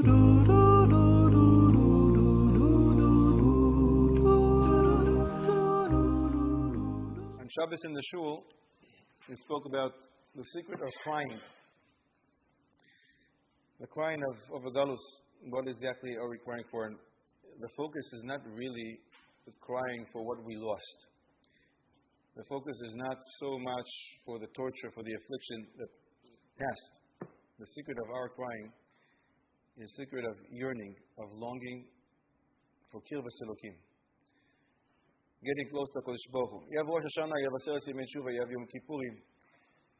On Shabbos in the shul, we spoke about the secret of crying. The crying of Galus. What exactly are we crying for? And the focus is not really crying for what we lost. The focus is not so much for the torture, for the affliction that passed. The secret of our crying is the secret of yearning, of longing for Kirvas Elokim. Getting close to HaKadosh Baruch Hu. You have Rosh Hashanah, you have Aseret Yemei Tshuva, you have Yom Kippurim,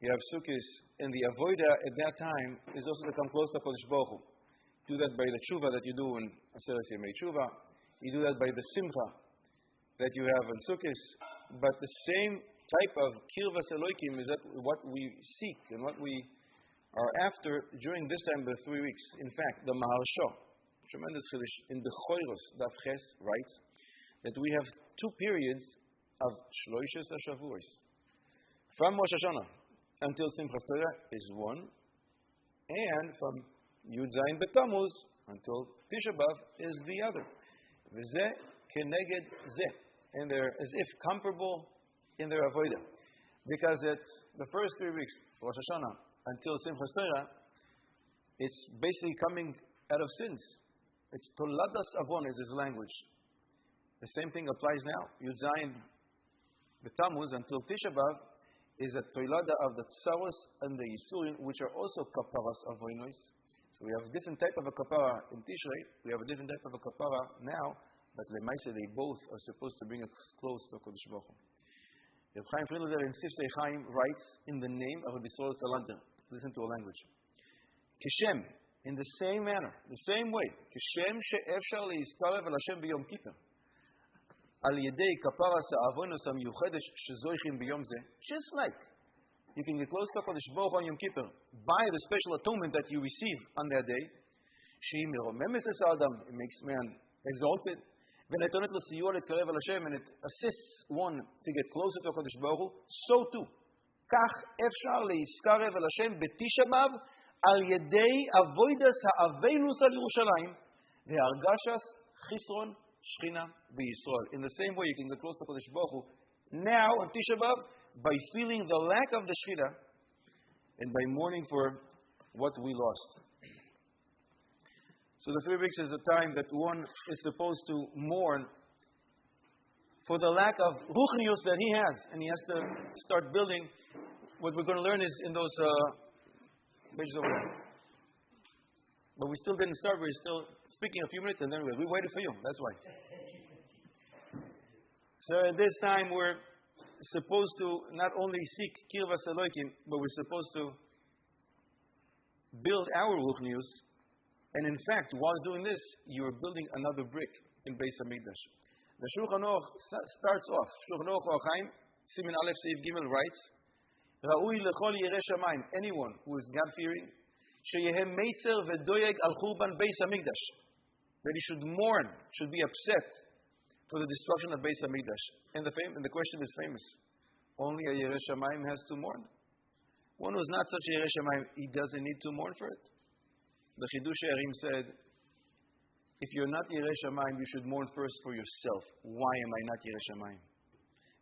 you have Sukkot, and the avoda at that time is also to come close to HaKadosh Baruch Hu. You do that by the Tshuva that you do in Aseret Yemei Tshuva. You do that by the Simcha that you have in Sukkot. But the same type of Kirvas Elokim is that what we seek and what we are after during this time, the 3 weeks. In fact, the Maharsha, tremendous chiddush in the Choros Daf Ches writes that we have 2 periods of Shloishes HaShavuos. From Rosh Hashanah until Simchas Torah is one, and from Yud Zayin B'Tammuz until Tisha B'Av is the other. V'zeh keneged zeh. And they're as if comparable in their avodah. Because it's the first 3 weeks, Rosh Hashanah until Simchas Torah, it's basically coming out of sins. It's Toladas Avon is his language. The same thing applies now. Yud Zayin B'Tammuz until Tisha B'Av is a Tolada of the Tsaros and the Yisurin, which are also Kaparas Avoinos. So we have a different type of a Kapara in Tishrei. We have a different type of a Kapara now. But Lemaisa, they both are supposed to bring us close to HaKadosh Baruch Hu. Reb Chaim Friedlander in Siftei Chaim writes in the name of Rabbi Yisrael Salanter. Listen to a language. Kishem, in the same manner, the same way. Kishem she'efshar le'istarev el Hashem b'yom kippur. Al yedei kaparas ha'avonos ha'miyuchedesh shezoichim b'yom zeh. Just like you can get close to HaKadosh Baruch Hu on Yom Kippur by the special atonement that you receive on that day. She'im meromemes es ha'adam. It makes man exalted. And it assists one to get closer to HaKadosh Baruch Hu. So too, כך אפשר להזכרב אל השם בתשעה באב על ידי אבוידס האבינוס על ירושלים והרגשס חיסרון שכינה בישראל. In the same way, you can get close to HaKadosh Baruch Hu now on Tisha B'Av by feeling the lack of the Shechina and by mourning for what we lost. So the 3 weeks is a time that one is supposed to mourn for the lack of ruchnius that he has. And he has to start building. What we're going to learn is in those pages over there. But we still didn't start. We're still speaking a few minutes and then we waited for you. That's why. So at this time we're supposed to not only seek Kirvas Elokim, but we're supposed to build our ruchnius. And in fact, while doing this, you are building another brick in Beis Hamikdash. The Shulchan Aruch starts off. Shulchan Aruch Chaim, Siman Aleph Seif Gimel writes, Ra'ui lechol yireh shamayim, anyone who is God-fearing, sheyehem meitzer v'doyeg al churban Beis Hamikdash, that he should mourn, should be upset for the destruction of Beis Hamikdash. And the question is famous. Only a yireh shamayim has to mourn. One who is not such a yireh shamayim, he doesn't need to mourn for it. The Chidush Erim said, if you're not Yireh Shamayim, you should mourn first for yourself. Why am I not Yireh Shamayim?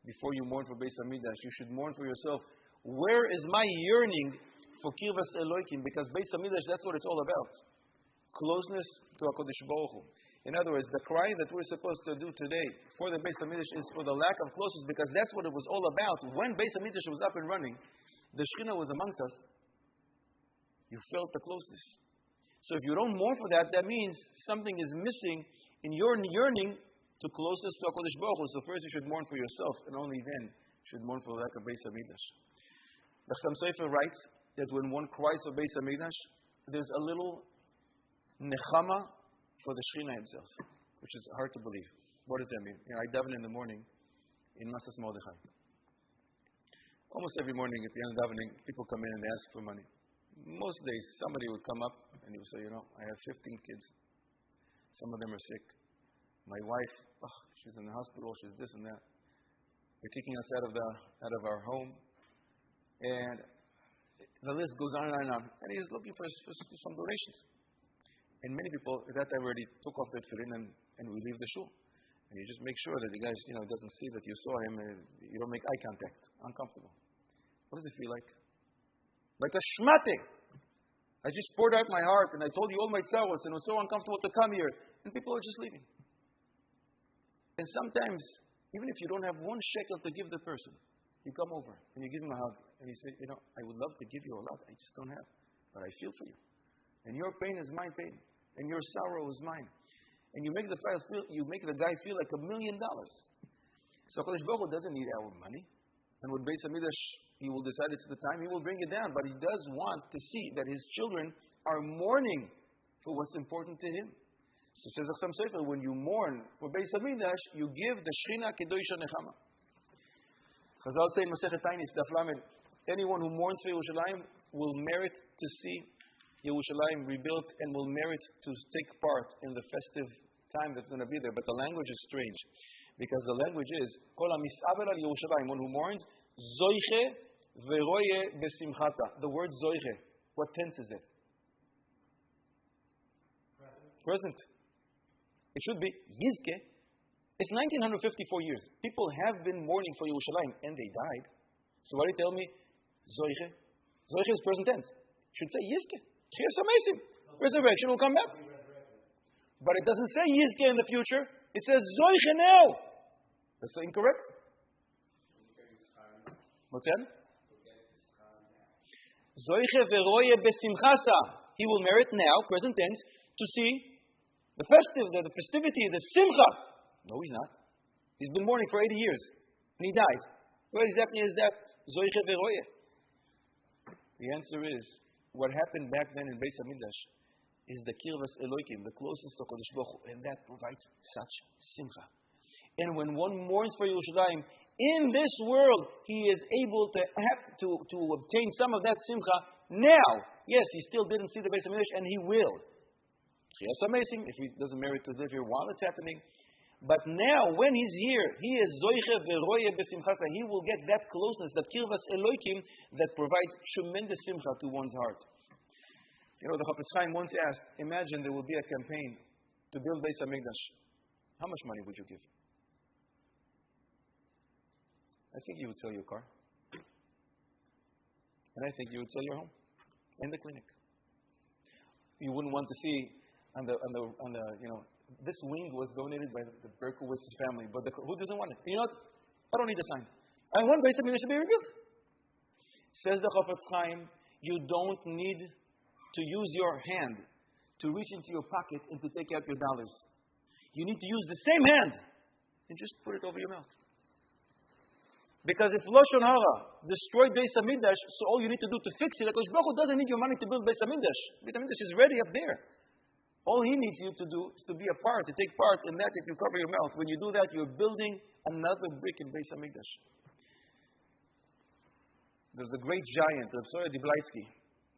Before you mourn for Beis Hamikdash, you should mourn for yourself. Where is my yearning for Kirvas Elokim? Because Beis Hamikdash, that's what it's all about. Closeness to HaKadosh Baruch Hu. In other words, the cry that we're supposed to do today for the Beis Hamikdash is for the lack of closeness, because that's what it was all about. When Beis Hamikdash was up and running, the Shechina was amongst us. You felt the closeness. So if you don't mourn for that, that means something is missing in your yearning to closeness to HaKadosh Baruch Hu. So first you should mourn for yourself, and only then you should mourn for the lack of Beis Hamikdash. The Chassam Sofer writes that when one cries for Beis Hamikdash, there's a little nechama for the Shechina himself, which is hard to believe. What does that mean? I daven in the morning in Masas Mordechai. Almost every morning at the end of davening, people come in and ask for money. Most days, somebody would come up and he would say, I have 15 kids. Some of them are sick. My wife, she's in the hospital, she's this and that. They're kicking us out of our home. And the list goes on and on. And he's looking for some donations. And many people at that time already took off their tefillin and we leave the shul. And you just make sure that the guy, doesn't see that you saw him and you don't make eye contact. Uncomfortable. What does it feel like? Like a shmate. I just poured out my heart and I told you all my sorrows and it was so uncomfortable to come here. And people are just leaving. And sometimes, even if you don't have one shekel to give the person, you come over and you give him a hug and you say, I would love to give you a lot, I just don't have. But I feel for you. And your pain is my pain. And your sorrow is mine. And you make the guy feel like $1 million. So Kodesh Baruch Hu doesn't need our money. And with Beis HaMikdash, he will decide it's the time, he will bring it down. But he does want to see that his children are mourning for what's important to him. So says Achsam Sefer, when you mourn for Beis HaMikdash, you give the Shechina Kedosha Nechama. Chazal say in Masechet Tanit, Daf Lamed, anyone who mourns for Yerushalmi will merit to see Yerushalmi rebuilt and will merit to take part in the festive time that's going to be there. But the language is strange. Because the language is, Kol HaMis'aber al Yerushalmi, one who mourns, Zoiche veroye besimchata. The word Zoiche, what tense is it? Present. It should be Yizke. It's 1954 years. People have been mourning for Yerushalmi and they died. So why do you tell me Zoiche? Zoiche is present tense. It should say Yizke. It's amazing. Resurrection will come back. But it doesn't say Yizke in the future. It says Zoiche now. That's incorrect. What's that? Zoiche veroye besimchasa. He will merit now, present tense, to see the festivity, the simcha. No, he's not. He's been mourning for 80 years. And he dies. What exactly is that? Zoiche veroye. The answer is, what happened back then in Beis HaMikdash is the Kirvas Elokim, the closest to Kodesh Baruch Hu, and that provides such simcha. And when one mourns for Yerushalayim, in this world, he is able to obtain some of that simcha now. Yes, he still didn't see the Beis HaMikdash, and he will. It's amazing if he doesn't merit to live here while it's happening. But now, when he's here, he is Zoiche veroye besimchasa. He will get that closeness, that Kirvas Elokim, that provides tremendous simcha to one's heart. The Chafetz Chaim once asked, imagine there will be a campaign to build Beis HaMikdash. How much money would you give? I think you would sell your car. And I think you would sell your home and the clinic. You wouldn't want to see this wing was donated by the Berkowitz family, but who doesn't want it? You know what? I don't need a sign. I want Beis HaMikdash to be rebuilt. Says the Chafetz Chaim, you don't need to use your hand to reach into your pocket and to take out your dollars. You need to use the same hand and just put it over your mouth. Because if Lashon Hara destroyed Beis HaMikdash, so all you need to do to fix it, Kodesh Baruch Hu doesn't need your money to build Beis HaMikdash. Beis HaMikdash is ready up there. All he needs you to do is to be a part, to take part in that if you cover your mouth. When you do that, you're building another brick in Beis HaMikdash. There's a great giant, Rav Soya Diblaitsky.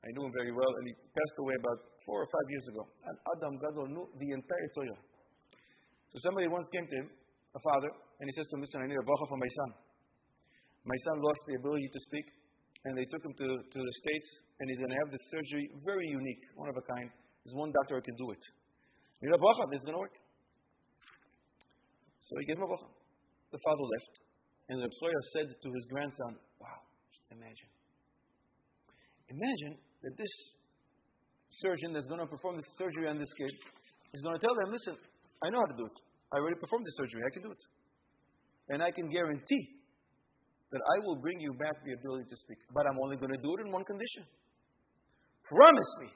I knew him very well, and he passed away about 4 or 5 years ago. And Adam Gadol knew the entire Torah. So somebody once came to him, a father, and he says to him, listen, I need a bracha for my son. My son lost the ability to speak, and they took him to the States, and he's going to have this surgery, very unique, one of a kind. There's one doctor who can do it. Need a bracha, this is going to work. So he gave him a bracha. The father left, and the Soya said to his grandson, wow, just imagine. Imagine that this surgeon that's going to perform this surgery on this kid is going to tell them, listen, I know how to do it. I already performed this surgery. I can do it. And I can guarantee that I will bring you back the ability to speak. But I'm only going to do it in one condition. Promise me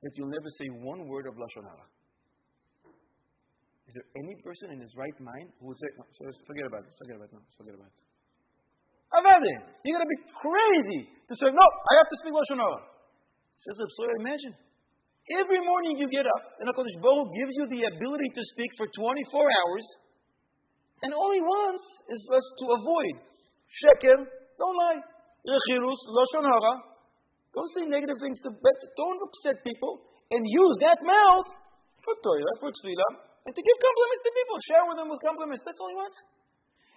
that you'll never say one word of Lashon Hara. Is there any person in his right mind who would say, no, so forget about it, forget about it, no, forget about it. Avade, you're going to be crazy to say, no, I have to speak Lashon Hara. Says Reb Soya, imagine. Every morning you get up, and HaKadosh Baruch Hu gives you the ability to speak for 24 hours, and all he wants is us to avoid sheker, don't lie, rechirus, Lashon Hara, don't say negative things, don't upset people, and use that mouth for Torah, for Tefillah, and to give compliments to people, share with them with compliments. That's all he wants.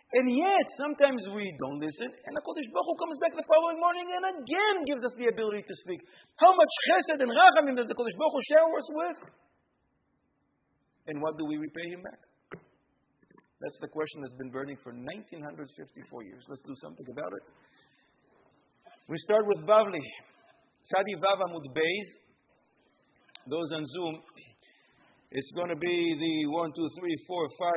And yet, sometimes we don't listen, and HaKadosh Baruch Hu comes back the following morning and again gives us the ability to speak. How much chesed and rachamim does the HaKadosh Baruch Hu shower us with? And what do we repay Him back? That's the question that's been burning for 1954 years. Let's do something about it. We start with Bavli. Sadi Vav Amud Beis. Those on Zoom, it's going to be the 1, 2, 3, 4, 5,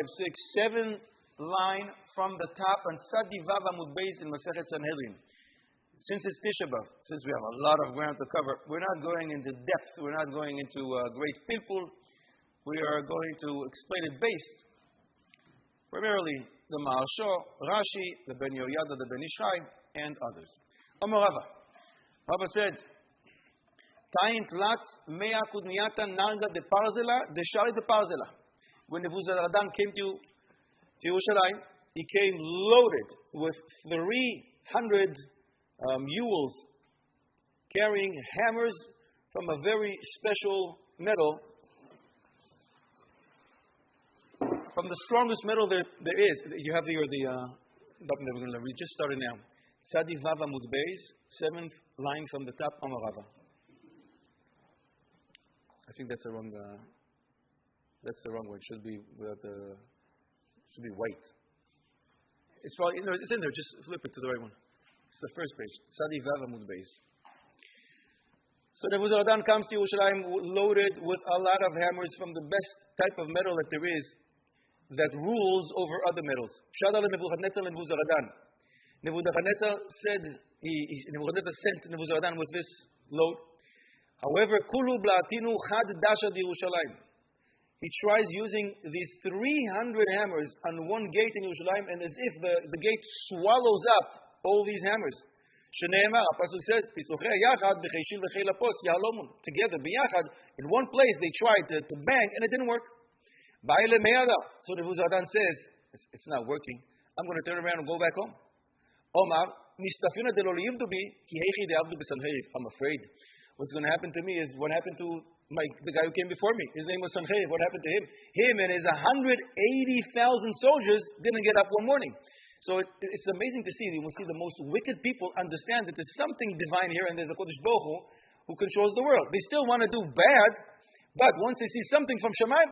6, 7 line from the top on Sadi Vav Amud Beis in Masechet Sanhedrin. Since it's Tisha B'Av, since we have a lot of ground to cover, we're not going into depth. We're not going into great people. We are going to explain it based primarily the Maharsha, Rashi, the Ben Yoyada, the Ben Ishai, and others. Amar Rava. Rava said, Tanit lat mea kudniyata narga de parzela, de shari de parzela. When Nebuzaradan came to Yerushalmi, he came loaded with 300 mules carrying hammers from a very special metal, from the strongest metal there is. You have here we just started now. Sadi Vav Amud Beis, 7th line from the top, Amar Rava. I think that's the wrong one. It should be without the. Should be white. It's probably it's in there. Just flip it to the right one. It's the first page. Sadi Vav Amud Beis. So Nebuzaradan comes to Yerushalayim loaded with a lot of hammers from the best type of metal that there is, that rules over other metals. Shadal Nebuchadnezzar Nebuzaradan. Nebuchadnezzar sent Nebuzaradan with this load. However, Kulu Blatinu Chad Dasha Yerushalayim. He tries using these 300 hammers on one gate in Yerushalayim, and as if the gate swallows up all these hammers. Shneimar, Pasuk says, together, biyachad, in one place they tried to bang, and it didn't work. So the Nebuzaradan says, it's not working. I'm going to turn around and go back home. Omar, I'm afraid. What's going to happen to me is what happened to the guy who came before me. His name was Sanhedrin. What happened to him? Him and his 180,000 soldiers didn't get up one morning. So it's amazing to see. You will see the most wicked people understand that there's something divine here, and there's a Kodesh Baruch Hu controls the world. They still want to do bad, but once they see something from Shamayim,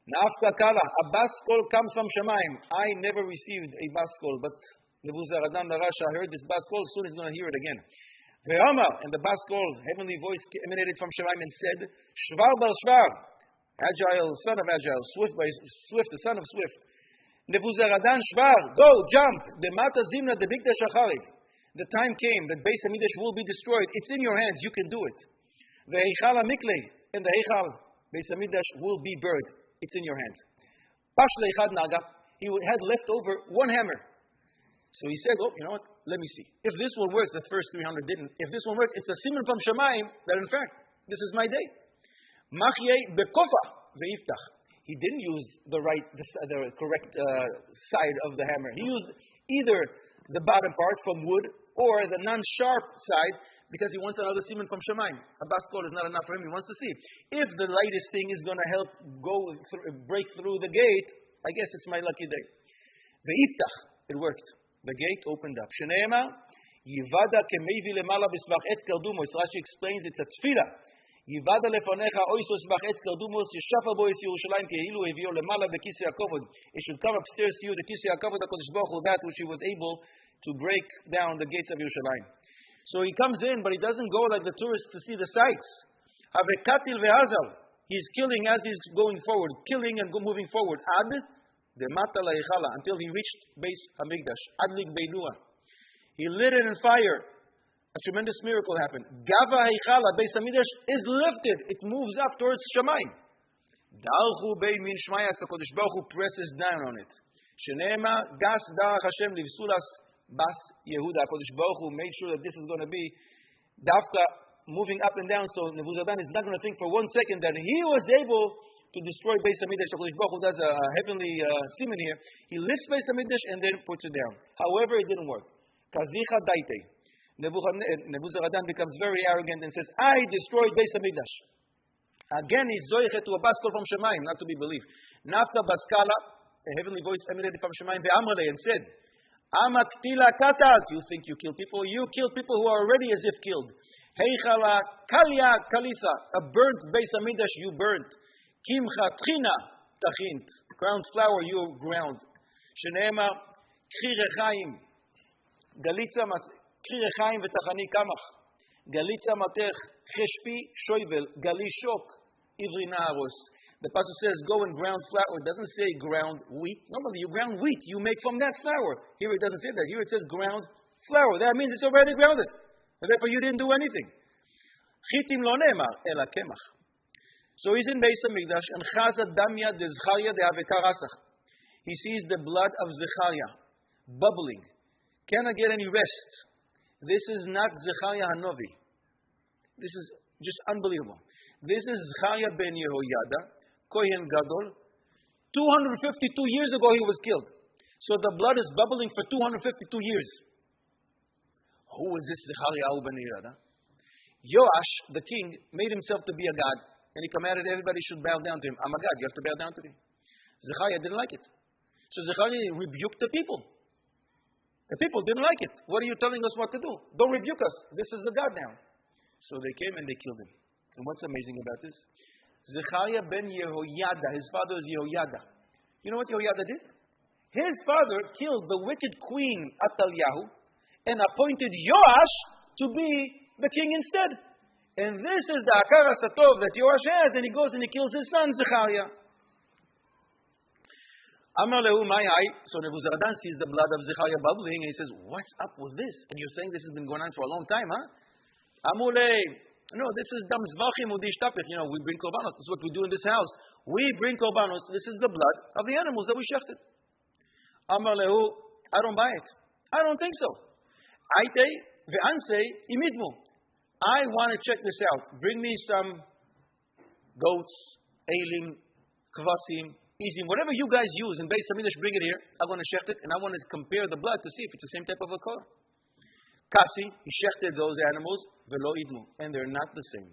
Nafka Kala, a baskol comes from Shamayim. I never received a baskol, but Nebuzaradan the Rasha heard this baskol, soon he's going to hear it again. Ve'amar, and the baskol, heavenly voice emanated from Shamayim and said, Shvar bar Shvar, Agile, son of Agile, Swift, the son of Swift. Nebuzaradan Shvar, go, jump, the Mata Zimna, the Mikdash Acharit. The time came that Beis Hamikdash will be destroyed. It's in your hands, you can do it. Ve'eichal HaMiklei, and the Eichal, Beis Hamikdash will be buried. It's in your hands. Pash Leichad Naga, he had left over one hammer. So he said, you know what, let me see. If this one works, the first 300 didn't. If this one works, it's a siman from Shamayim that in fact, this is my day. Machyei bekofa ve'iftach. He didn't use the correct side of the hammer. He used either the bottom part from wood or the non-sharp side because he wants another siman from Shamayim. A baskol is not enough for him. He wants to see if the lightest thing is going to help break through the gate. I guess it's my lucky day. Ve'iftach. It worked. The gate opened up. Shneema, Yivada kemevi lemala b'svach etz kardumos. Rashi explains it's a tefillah. Yivada lefanecha oisos svach etz kardumos yeshafa bo es Yerushalayim kehilu evio lemala bekisei hakavod. It should come upstairs to you, the kisei hakavod HaKadosh Baruch Hu, that which he was able to break down the gates of Yerushalayim. So he comes in, but he doesn't go like the tourists to see the sights. Havekatil ve'azal. He's killing as he's going forward, killing and moving forward. Ad until he reached Beis Hamikdash. Adlik Beinua. He lit it in fire. A tremendous miracle happened. Gava Haichala, Beis Hamikdash is lifted. It moves up towards Shamayim. Dalchu Bei Min Shmayas, the Kodesh Baruch Hu presses down on it. Shenema Gas Darach Hashem Livsulas Bas Yehuda. Kodesh Baruch Hu made sure that this is going to be Dafka moving up and down. So Nebuzaradan is not going to think for 1 second that he was able to destroy Beis Hamikdash. HaKadosh Baruch Hu does a heavenly siman here. He lifts Beis Hamikdash and then puts it down. However, it didn't work. Kazicha daite. Nebuzaradan becomes very arrogant and says, I destroyed Beis Hamikdash. Again, he's zoichet to a baskol from Shamayim, not to be believed. Nafta baskala, a heavenly voice emanated from Shemayim ve'amrale and said, Amat tila katat, you think you kill people? You kill people who are already as if killed. Heichala kalya kalisa, a burnt Beis Hamikdash you burnt. Kimcha tchina tachint, ground flour you ground. Sheneema chirechaim, galitza chirechaim v'tachani kamach. Galitza matech cheshpi shoivel, gali shok, ivri naaros. The pasuk says, go and ground flour. It doesn't say ground wheat. Normally, you ground wheat. You make from that flour. Here it doesn't say that. Here it says ground flour. That means it's already grounded. And therefore, you didn't do anything. Chitim lo ne'emar, ela kemach. So he's in Beis Hamikdash, and chazat damya de Zechariah de avekar asach. He sees the blood of Zechariah bubbling. Cannot get any rest. This is not Zechariah Hanovi. This is just unbelievable. This is Zechariah ben Yehoyada, Kohen Gadol. 252 years ago he was killed. So the blood is bubbling for 252 years. Who is this Zechariah ben Yehoyada? Yoash, the king, made himself to be a god, and he commanded everybody should bow down to him. I'm a god, you have to bow down to me. Zechariah didn't like it. So Zechariah rebuked the people. The people didn't like it. What are you telling us what to do? Don't rebuke us. This is the God now. So they came and they killed him. And what's amazing about this? Zechariah ben Yehoyada, his father is Yehoyada. You know what Yehoyada did? His father killed the wicked queen Atalyahu and appointed Yoash to be the king instead. And this is the Akar Satov that Yoash has, and he goes and he kills his son Zechariah. Amar lehu mai hai. So Nebuzaradan sees the blood of Zechariah bubbling, and he says, "What's up with this?" And you're saying this has been going on for a long time, huh? Amule. No, this is dam zvachim udishtapich. You know, we bring korbanos. This is what we do in this house. We bring korbanos. This is the blood of the animals that we shechted. Amar lehu, I don't buy it. I don't think so. Aite ve'anse imidmu. I want to check this out. Bring me some goats, elim, kvasim, izim, whatever you guys use in Beis Hamikdash, bring it here. I'm going to shecht it, and I want to compare the blood to see if it's the same type of a color. Kasi, he shechted those animals, velo idmu, and they're not the same.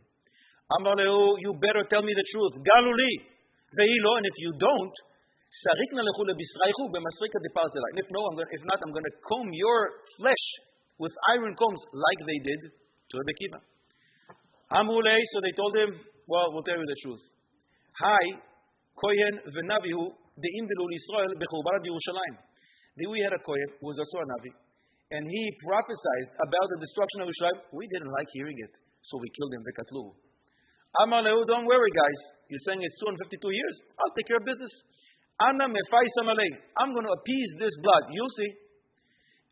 Amar lehu, you better tell me the truth. Galuli, ve'ilo, and if you don't, sarikna lechu lebisraichu b'masrika deparzela. And if not, I'm going to comb your flesh with iron combs like they did to Rebbe Kiva. Amrulei, so they told him, well, we'll tell you the truth. Hi, Kohen v'navihu de'imdilu l'Yisrael b'churban Yerushalmi. We had a Kohen who was also a Navi, and he prophesied about the destruction of Yerushalayim. We didn't like hearing it, so we killed him. V'katlu. Amar lehu, don't worry, guys. You're saying it's 252 years. I'll take care of business. Ana mefai samalei. I'm going to appease this blood. You'll see.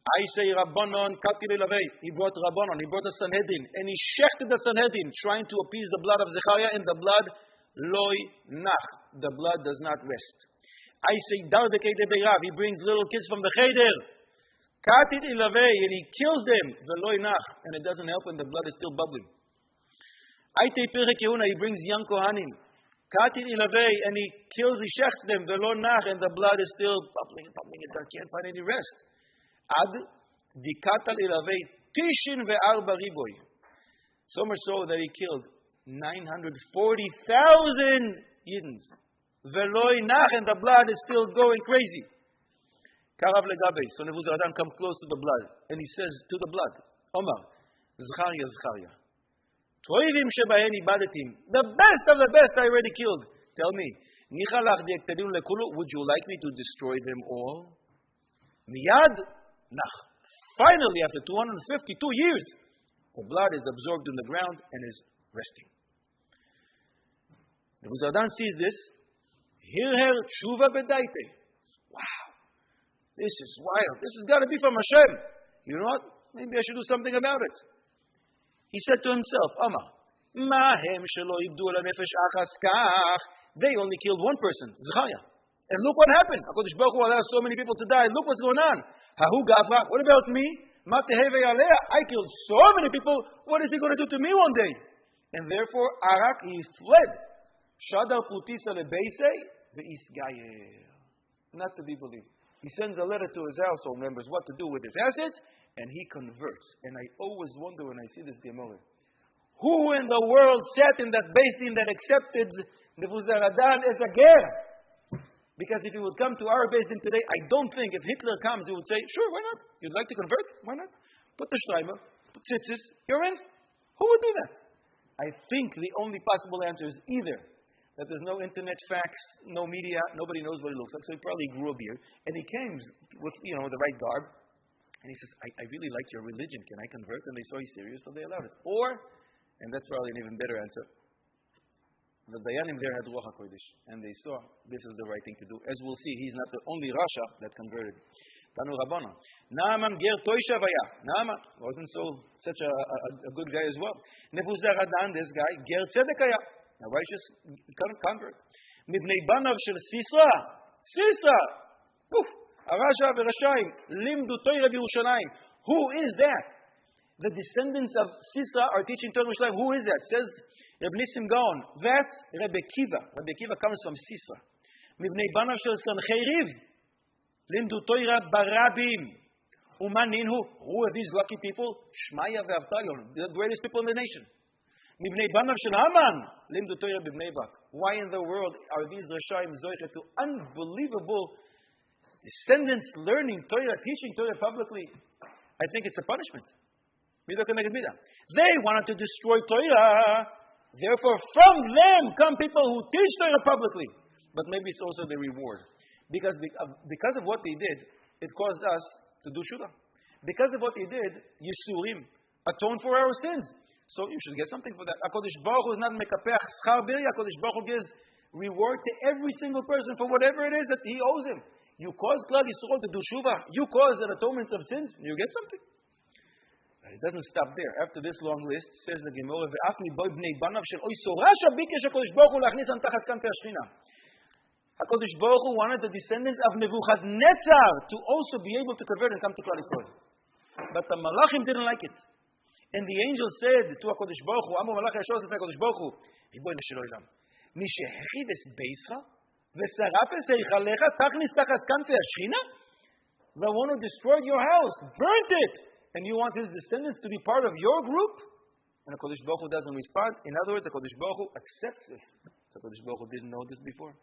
I say Rabbanon Katile Lavei. He brought Rabbanon, he brought the Sanhedrin, and he shechted the Sanhedrin, trying to appease the blood of Zechariah, and the blood loy nach. The blood does not rest. I say Dardekei de Beirav. He brings little kids from the Cheder. Katit Ilavei, and he kills them. The loy nach, and it doesn't help, and the blood is still bubbling. I say Pirkei Kehuna. He brings young Kohanim. Katit Ilavei, and he kills, he shechts them. The loy nach, and the blood is still bubbling. It can't find any rest. Ad dikatal ilavei tishin ve'arba riboy. So much so that he killed 940,000 Yidens. Veloy nach, and the blood is still going crazy. Karav legabe. So Nebuzaradan comes close to the blood, and he says to the blood, Omar, Zechariah, Zechariah, Toivim shebahen ibadetim. The best of the best I already killed. Tell me, Nichalach di'ektedim lekulu, would you like me to destroy them all? Miyad. Nach. Finally, after 252 years, the blood is absorbed in the ground and is resting. Nebuzaradan sees this. Hirher tshuva bedaite. Wow, this is wild. This has got to be from Hashem. You know what? Maybe I should do something about it. He said to himself, Amar, Mahem shelo ibdu ala nefesh achas kach. They only killed one person, Zechariah. And look what happened. HaKadosh Baruch Hu allowed so many people to die. Look what's going on. Hahu gavra. What about me? I killed so many people. What is he going to do to me one day? And therefore, Arak, he fled. Shadar putisa lebeisei ve'isgayer. Not to be believed. He sends a letter to his household members what to do with his assets, and he converts. And I always wonder when I see this Gemara, who in the world sat in that Beis Din that accepted Nebuzaradan as a ger? Because if he would come to our Beis Din today, I don't think if Hitler comes, he would say, sure, why not? You'd like to convert? Why not? Put the Shleimer, put tzitzis, you're in. Who would do that? I think the only possible answer is either that there's no internet fax, no media, nobody knows what he looks like, so he probably grew a beard, and he came with, the right garb, and he says, I really like your religion, can I convert? And they saw he's serious, so they allowed it. Or, and that's probably an even better answer, the Dayanim there had Ruach HaKodesh, and they saw this is the right thing to do. As we'll see, he's not the only Rasha that converted. Tanu Rabbana. Naaman ger toisha vaya. Naaman wasn't such a good guy as well. Nebuzaradan, this guy, ger tzedekaya, a righteous convert. Mibnei banav shel Sisra. Arasha v'rashaim. Limdu Torah b'Yerushalayim. Who is that? The descendants of Sisra are teaching Torah b'Yerushalayim. Who is that? Says Reb Nissim Gaon. That's Rebbe Kiva. Rebbe Kiva comes from Sisra. Mibnei banav shel Sanhedrin. Limdu Torah barabim. Umaninhu. Who are these lucky people? Shmaya ve'Avtalion, the greatest people in the nation. Mibnei banav shel Haman. Limdu Torah b'Bnei Brak. Why in the world are these Rashaim zoichet to unbelievable descendants learning Torah, teaching Torah publicly? I think it's a punishment. They wanted to destroy Torah. Therefore, from them come people who teach Torah publicly. But maybe it's also the reward. Because of what they did, it caused us to do shura. Because of what they did, Yisurim atoned for our sins. So you should get something for that. HaKadosh Baruch Hu is not mekapech schar biri. HaKadosh Baruch Hu gives reward to every single person for whatever it is that he owes him. You cause Klal Yisrael to do shuvah. You cause an atonement of sins. You get something. But it doesn't stop there. After this long list, says the Gemara, "Ve'af miboy bnei banav shel oy sorasha bikesh HaKadosh Baruch Hu lachnis an tachas kanfei hashchina." HaKadosh Baruch Hu wanted the descendants of Nebuchadnezzar to also be able to convert and come to Klal Yisrael. But the Malachim didn't like it. And the angel said to HaKadosh Baruch Hu, Amor Malach Yashor Zefei HaKadosh Baruch Hu, Ribono shel olam, Mi shehechid es beischa, v'sarap es eichalecha, tachnis tachas kanfei hashchina? They want to destroy your house, burnt it, and you want his descendants to be part of your group? And HaKadosh Baruch Hu doesn't respond. In other words, HaKadosh Baruch Hu accepts this. HaKadosh Baruch Hu didn't know this before.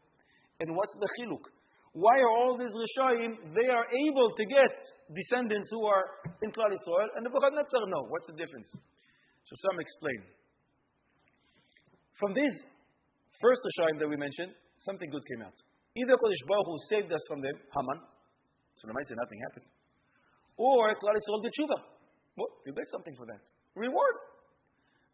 And what's the chiluk? Why are all these Rishaim, they are able to get descendants who are in Klal Yisrael, and Nebuchadnezzar no? What's the difference? So some explain. From these first Rishaim that we mentioned, something good came out. Either Kodesh Baruch Hu saved us from them, Haman, so the might say nothing happened, or Klal Yisrael did tshuva. Well, you get something for that. Reward.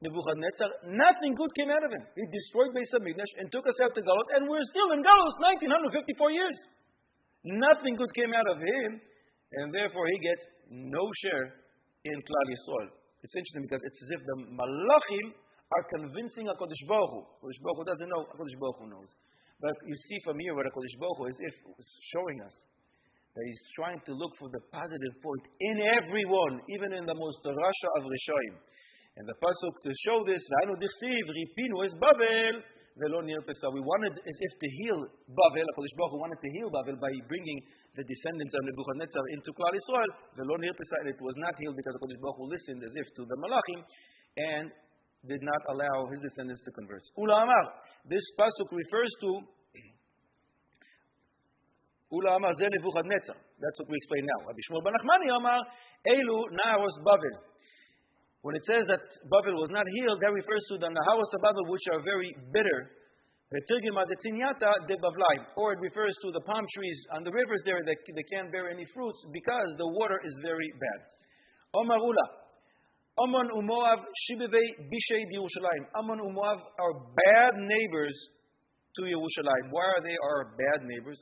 Nebuchadnezzar, nothing good came out of him. He destroyed Beis HaMikdash and took us out to Galus, and we're still in Galus 1954 years. Nothing good came out of him, and therefore he gets no share in Klal Yisrael. It's interesting because it's as if the Malachim are convincing HaKadosh Baruch Hu. HaKadosh Baruch Hu doesn't know, HaKadosh Baruch Hu knows. But you see from here what HaKadosh Baruch Hu is showing us. That he's trying to look for the positive point in everyone, even in the most Rasha of Rishaim. And the pasuk to show this, "V'anu dichsiv ripinu es Bavel velo nirpesa." We wanted as if to heal Bavel. HaKadosh Baruch Hu wanted to heal Bavel by bringing the descendants of Nebuchadnezzar into Klal Yisrael. Velo nirpesa, and it was not healed because HaKadosh Baruch Hu listened as if to the Malachim and did not allow his descendants to convert. Ula Amar. This pasuk refers to Ula Amar ze Nebuchadnezzar. That's what we explain now. Rabbi Shmuel ben Nachmani Amar Elu Naharos Bavel. When it says that Bavel was not healed, that refers to the Naharos of Bavel, which are very bitter. Or it refers to the palm trees on the rivers there that they can't bear any fruits because the water is very bad. Omar Ula. Ammon u'Moav shibevei bishei b'Yerushalayim. Ammon u'Moav are bad neighbors to Yerushalayim. Why are they our bad neighbors?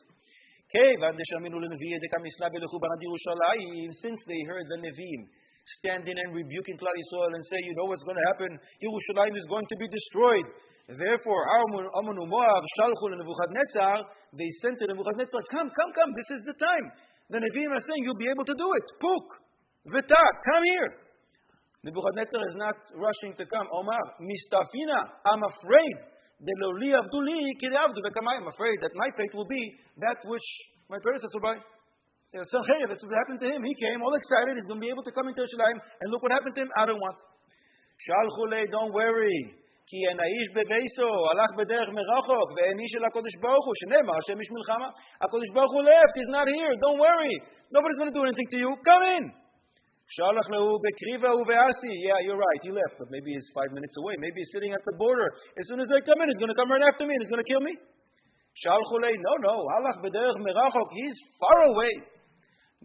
Since they heard the Nevi'im standing and rebuking Klal Yisrael and say, you know what's going to happen? Yerushalayim is going to be destroyed. Therefore, Ammon u'Moav shalchu Nebuchadnezzar. They sent to Nebuchadnezzar, come, this is the time. The Nevi'im are saying, you'll be able to do it. Puk, Vita, come here. Nebuchadnezzar is not rushing to come. Omar, mistafina, I'm afraid. I'm afraid that my fate will be that which my predecessor will be. Sanhedrin, that's what happened to him. He came all excited. He's going to be able to come into Yerushalayim. And look what happened to him. I don't want. Shalchule, don't worry. כי אין האיש בביסו, הלך בדרך מרחוק, ואין איש אל הקודש ברוך הוא, שנאמר, השם איש מלחמה. הקודש ברוך הוא left, he's not here, don't worry. Nobody's going to do anything to you, come in. Shalach lehu bekriva uveasi. Yeah, you're right, he left, but maybe he's 5 minutes away. Maybe he's sitting at the border. As soon as I come in, he's going to come right after me and he's going to kill me. Shalchu lei, no, halach b'derech merachok, he's far away.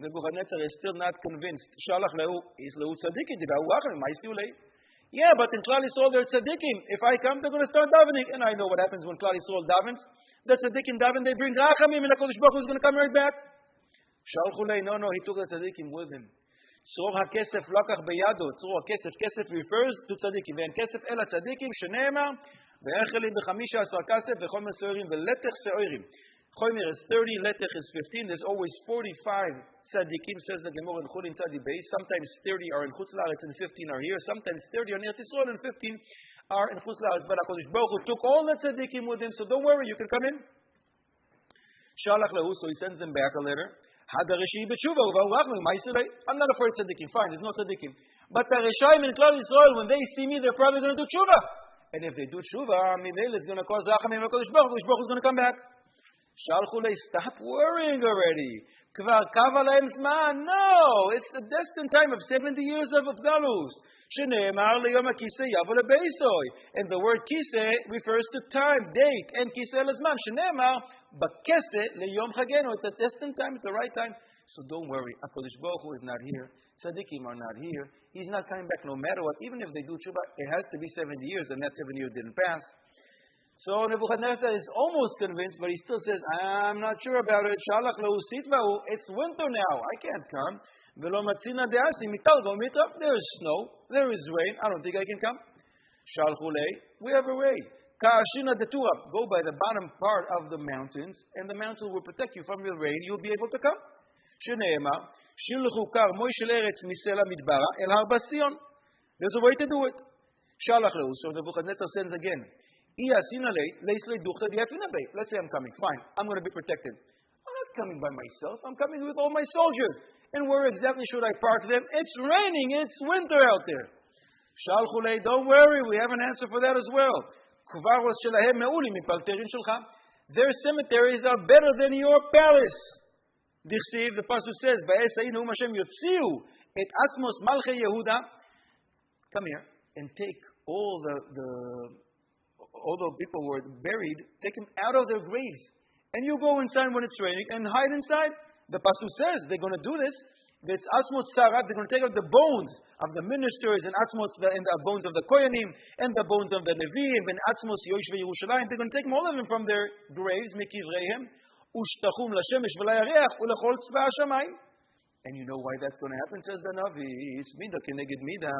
Nebuchadnezzar is still not convinced. Shalach lehu, is lehu tzadikim, dibahu achim, ma'isiu lei. Yeah, but in Klal Yisrael they're tzadikim. If I come, they're going to start davening. And I know what happens when Klal Yisrael davens. The tzadikim daven, they bring rachamim, and HaKadosh Baruch Hu is going to come right back. Shalchu lei, no, he took the tzadikim with him. צרור הכסף לקח בידו, צרור הכסף, כסף refers to צדיקים, ואין כסף אלא צדיקים, שנאמר, ואכלים ב15 כסף, וחומר שעורים, ולתך שעורים. חומר is 30, letech is 15, there's always 45 tzadikim, says the Gemara in Chulin Tzadi Beis. Sometimes 30 are in Chutz La'aretz and 15 are here, sometimes 30 are in Eretz Yisrael and 15 are in Chutz La'aretz. But HaKadosh Baruch Hu took all the tzadikim with him, so don't worry, you can come in. Shalach lehu, so he sends them back a letter. I'm not afraid tzaddikim. Fine, there's no tzaddikim. But the Reshaim in Klal Yisrael, when they see me, they're probably going to do tshuva. And if they do tshuva, it's going to cause Rachamim HaKadosh Baruch Hu. Baruch is going to come back. Shalchu lei, stop worrying already. Kvar kava lahem zman. No, it's the destined time of 70 years of Galus. Shene'emar leyom hakiseh yavo lebeisoi. And the word kiseh refers to time, date, and kiseh lezman. Shene'emar bakeseh leyom chagenu. It's the destined time, at the right time. So don't worry, HaKadosh Baruch Hu is not here. Tzaddikim are not here. He's not coming back no matter what. Even if they do tshuva, it has to be 70 years, and that 7 years didn't pass. So Nebuchadnezzar is almost convinced, but he still says, I'm not sure about it. Shalach lehu sitvahu. It's winter now. I can't come. V'lo matzina de'asi mitalgo mitra. There is snow. There is rain. I don't think I can come. Shalchu lei. We have a way. Ka'ashina detura. Go by the bottom part of the mountains, and the mountains will protect you from the rain. You'll be able to come. Shene'ema. Shilchu kar moy shel eretz misela midbara el har basion. There's a way to do it. Shalach lehu. So Nebuchadnezzar sends again. Let's say I'm coming. Fine. I'm going to be protected. I'm not coming by myself. I'm coming with all my soldiers. And where exactly should I park them? It's raining. It's winter out there. Don't worry. We have an answer for that as well. Their cemeteries are better than your palace. The pasuk says, come here and take all the people who were buried, take them out of their graves. And you go inside when it's raining and hide inside. The pasuk says they're going to do this. It's Atzmos Sarat. They're going to take out the bones of the ministers and Atzmos and the bones of the Koyanim and the bones of the Nevi'im and Atzmos Yoshve Yerushalmi. They're going to take all of them from their graves, Mikivreihem, Ushtachum LaShemesh VeLaYareach Ulechol Tzva HaShamayim. And you know why that's going to happen, says the Navi. It's Mida Keneged Mida.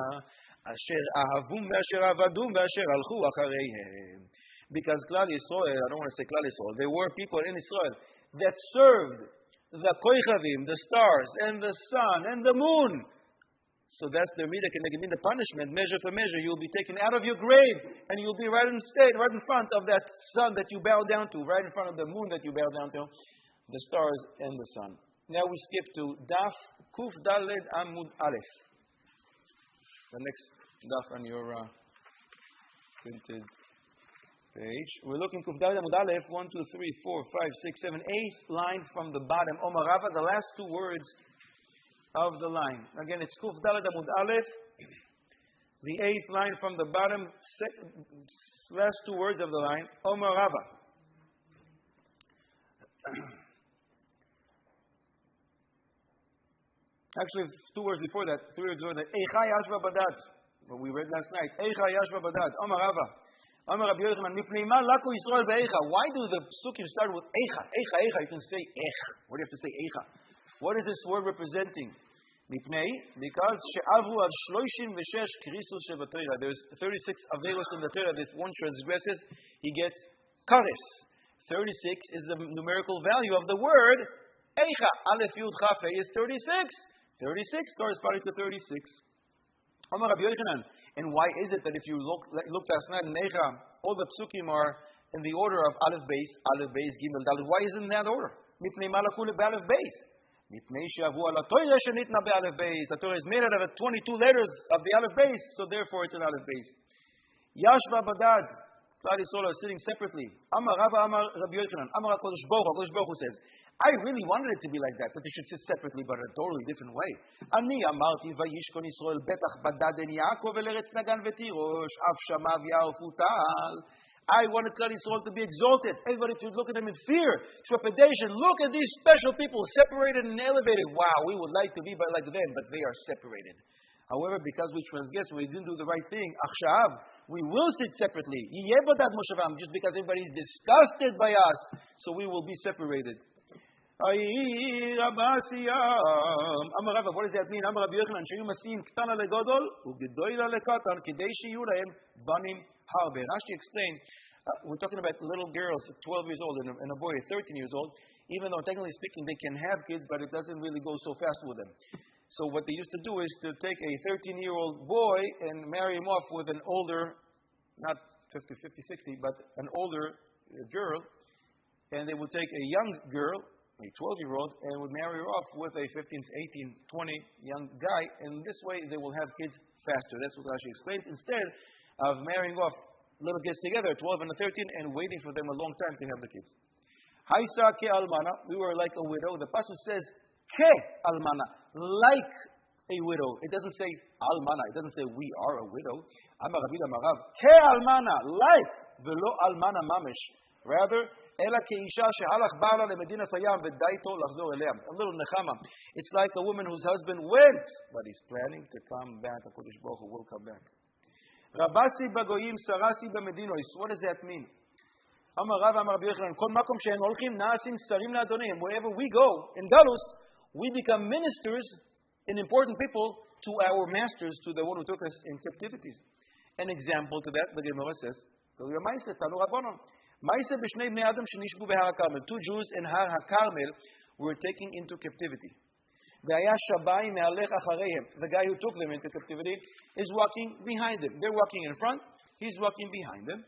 Because Klal Yisrael, I don't want to say Klal Yisrael, there were people in Israel that served the Koichavim, the stars, and the sun, and the moon. So that's their Mida Keneged Mida punishment, measure for measure. You'll be taken out of your grave, and you'll be right in front of that sun that you bow down to, right in front of the moon that you bow down to, the stars and the sun. Now we skip to Daf Kuf Daled Amud Aleph. The next daf on your printed page. We're looking Kuf Daled Amud Aleph, 1, 2, 3, 4, 5, 6, 7, 8th line from the bottom. Omar Rava, the last two words of the line. Again, it's Kuf Daled Amud Aleph, the 8th line from the bottom, last two words of the line. Omar Rava. Actually, 2 words before that, 3 words before that. Eicha yashva badad. What we read last night. Eicha yashva badad. Amar Rava. Amar Rabbi Yochanan. Mipnei ma laku Yisrael be'eicha. Why do the psukim start with eicha? Eicha, eicha. You can say ech. What do you have to say eicha? What is this word representing? Mipnei, because she'avru av shloishim v'shesh krisus shevatorah. There's 36 averos in the Torah. If one transgresses, he gets kares. 36 is the numerical value of the word eicha. Aleph Yud Chaf is 36. 36 corresponding to 36. Amar Rabbi Yochanan. And why is it that if you look last night in Eicha, all the psukim are in the order of Aleph Beis, Gimel, Dalet? Why isn't that order? Mipnei malakule be'Aleph Beis. Mipnei she'avu ala Torah shenitna be'Aleph Beis. The Torah is made out of 22 letters of the Aleph Beis, so therefore it's an Aleph Beis. Yashva badad. Klal Yisrael are sitting separately. Amar Rava, Amar Rabbi Yochanan, Amar HaKadosh Baruch Hu says, I really wanted it to be like that they should sit separately, but in a totally different way. Ani amarti vayishkon Yisrael betach badad en Yaakov el eretz nagan vetirosh af shamav ya'ofutal. I wanted Klal Yisrael to be exalted. Everybody should look at them in fear, trepidation. Look at these special people, separated and elevated. Wow, we would like to be like them, but they are separated. However, because we transgressed, we didn't do the right thing, achshav, we will sit separately. Just because everybody is disgusted by us, so we will be separated. What does that mean? Rashi explained, we're talking about little girls, 12 years old, and a boy, 13 years old. Even though technically speaking they can have kids, but it doesn't really go so fast with them. So what they used to do is to take a 13-year-old boy and marry him off with an older, not 50, 60, but an older girl, and they would take a young girl, a 12-year-old, and would marry her off with a 15, 18, 20 young guy, and this way they will have kids faster. That's what Rashi explains. Instead of marrying off little kids together, 12 and a 13, and waiting for them a long time to have the kids. Haisa ke almana, we were like a widow. The pasuk says ke almana, like a widow. It doesn't say almana. It doesn't say we are a widow. Amar Rabbi Amarav, ke almana, like velo almana mamish. Rather, ela ke isha shehalach ba'ala lemedina sayam v'daito lachzor elea. A little nechama. It's like a woman whose husband went, but he's planning to come back. HaKadosh Baruch Hu will come back. Rabasi bagoyim, sarasi b'medinos. What does that mean? Wherever we go in Galus, we become ministers and important people to our masters, to the one who took us in captivities. An example to that, the Gemara says, 2 Jews in Har HaKarmel were taken into captivity. The guy who took them into captivity is walking behind them. They're walking in front, he's walking behind them.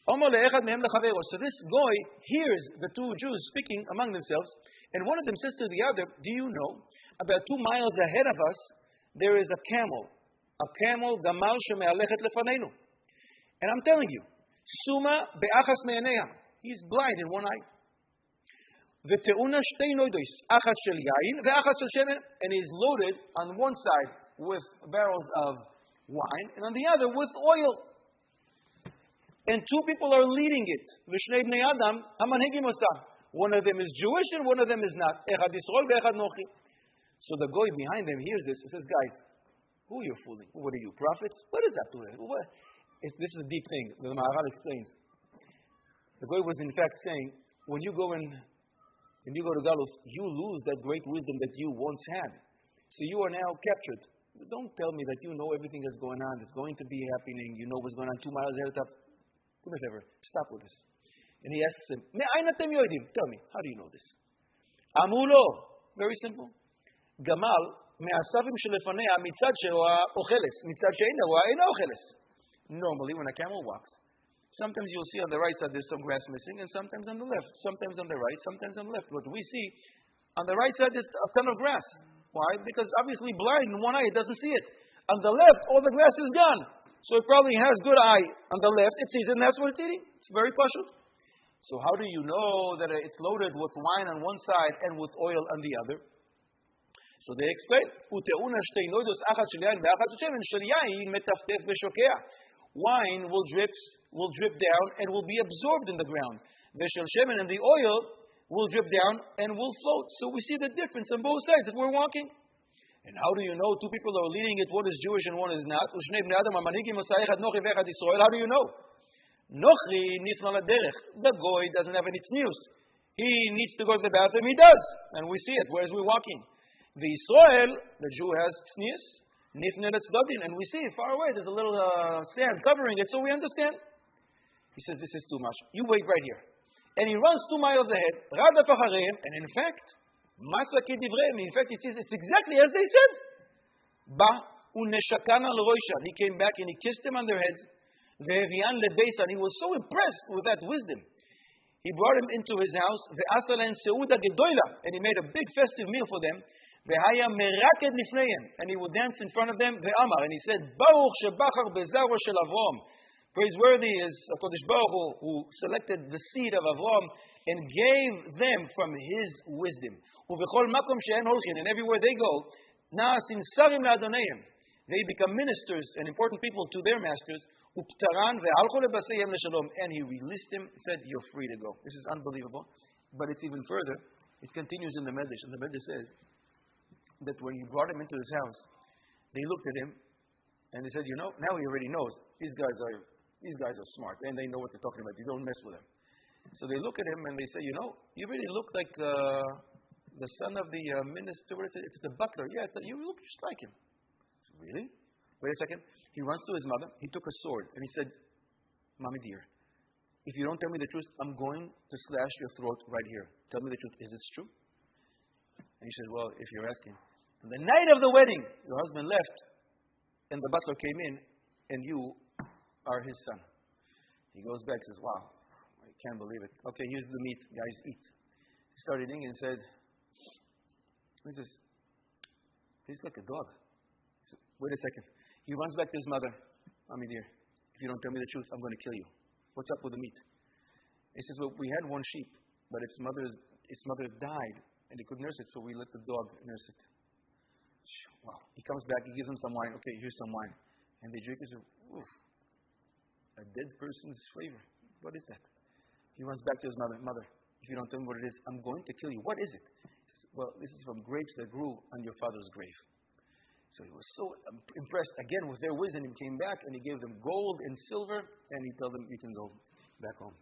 So this guy hears the two Jews speaking among themselves, and one of them says to the other, do you know, about 2 miles ahead of us, there is a camel, gamal sheme'alechet lefaneinu. And I'm telling you, suma be'achas me'aneya, he's blind in one eye. V'te'una shtei noidos, achas shel yain, ve'achas shel shemen, and he's loaded on one side with barrels of wine, and on the other with oil. And 2 people are leading it. One of them is Jewish and one of them is not. So the guy behind them hears this. He says, guys, who are you fooling? What are you, prophets? What is that? This is a deep thing. The Maharal explains. The guy was in fact saying, when you go to Galus, you lose that great wisdom that you once had. So you are now captured. Don't tell me that you know everything that's going on. It's going to be happening. You know what's going on 2 miles ahead of time. Do me a favor, stop with this. And he asks him, tell me, how do you know this? Amulo, very simple. Gamal, me'asavim shelefanea mitzad she'oa ocheles, mitzad she'ena oa ena ocheles. Normally, when a camel walks, sometimes you'll see on the right side there's some grass missing, and sometimes on the left. Sometimes on the right, sometimes on the left. What we see, on the right side there's a ton of grass. Why? Because obviously blind in one eye, it doesn't see it. On the left, all the grass is gone. So it probably has good eye on the left. It sees it, and that's what it's eating. It's very pashut. So how do you know that it's loaded with wine on one side and with oil on the other? So they explain. Wine will drip down and will be absorbed in the ground. And the oil will drip down and will float. So we see the difference on both sides that we're walking. And how do you know 2 people are leading it, one is Jewish and one is not? How do you know? The goy doesn't have any tznius. He needs to go to the bathroom, he does. And we see it, whereas we're walking. The Israel, the Jew has tznius, and we see far away, there's a little sand covering it, so we understand. He says, this is too much. You wait right here. And he runs 2 miles ahead, and in fact, in fact, it says it's exactly as they said. He came back and he kissed them on their heads. And he was so impressed with that wisdom. He brought him into his house. And he made a big festive meal for them. And he would dance in front of them. And he said, Baruch shebachar bezaro shel Avram. Praiseworthy is HaKadosh Baruch Hu, who selected the seed of Avram and gave them from his wisdom. And everywhere they go, they become ministers and important people to their masters. And he released them, said, you're free to go. This is unbelievable. But it's even further. It continues in the Medrash. And the Medrash says that when he brought him into his house, they looked at him and they said, now he already knows. These guys are smart and they know what they're talking about. You don't mess with them. So they look at him and they say, you really look like the son of the minister. It's the butler. Yeah, you look just like him. So, really? Wait a second. He runs to his mother. He took a sword and he said, Mommy dear, if you don't tell me the truth, I'm going to slash your throat right here. Tell me the truth. Is this true? And he said, well, if you're asking. On the night of the wedding, your husband left and the butler came in and you are his son. He goes back and says, wow, I can't believe it. Okay, here's the meat. Guys, eat. He started eating and said, he says, he's like a dog. He said, wait a second. He runs back to his mother. Mommy dear, if you don't tell me the truth, I'm going to kill you. What's up with the meat? He says, well, we had one sheep, but its mother died, and he couldn't nurse it, so we let the dog nurse it. Wow. He comes back, he gives them some wine. Okay, here's some wine. And they drink it. Oof, a dead person's flavor. What is that? He runs back to his mother. Mother, if you don't tell me what it is, I'm going to kill you. What is it? He says, well, this is from grapes that grew on your father's grave. So he was so impressed again with their wisdom. He came back and he gave them gold and silver and he told them, you can go back home.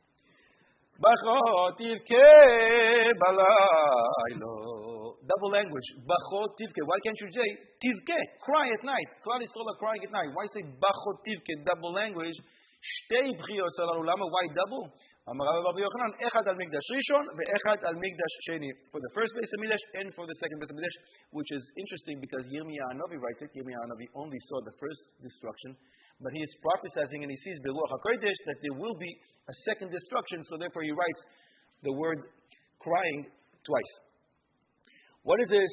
Double language. Why can't you say tivke? Cry at night. Klal Yisrael are crying at night. Why say bachot tivke? Double language. Why double? For the first Beis Hamikdash and for the second Beis Hamikdash, which is interesting because Yirmiyah Hanavi writes it. Yirmiyah Hanavi only saw the first destruction, but he is prophesying and he sees Beruach HaKodesh that there will be a second destruction. So therefore he writes the word crying twice. What is this?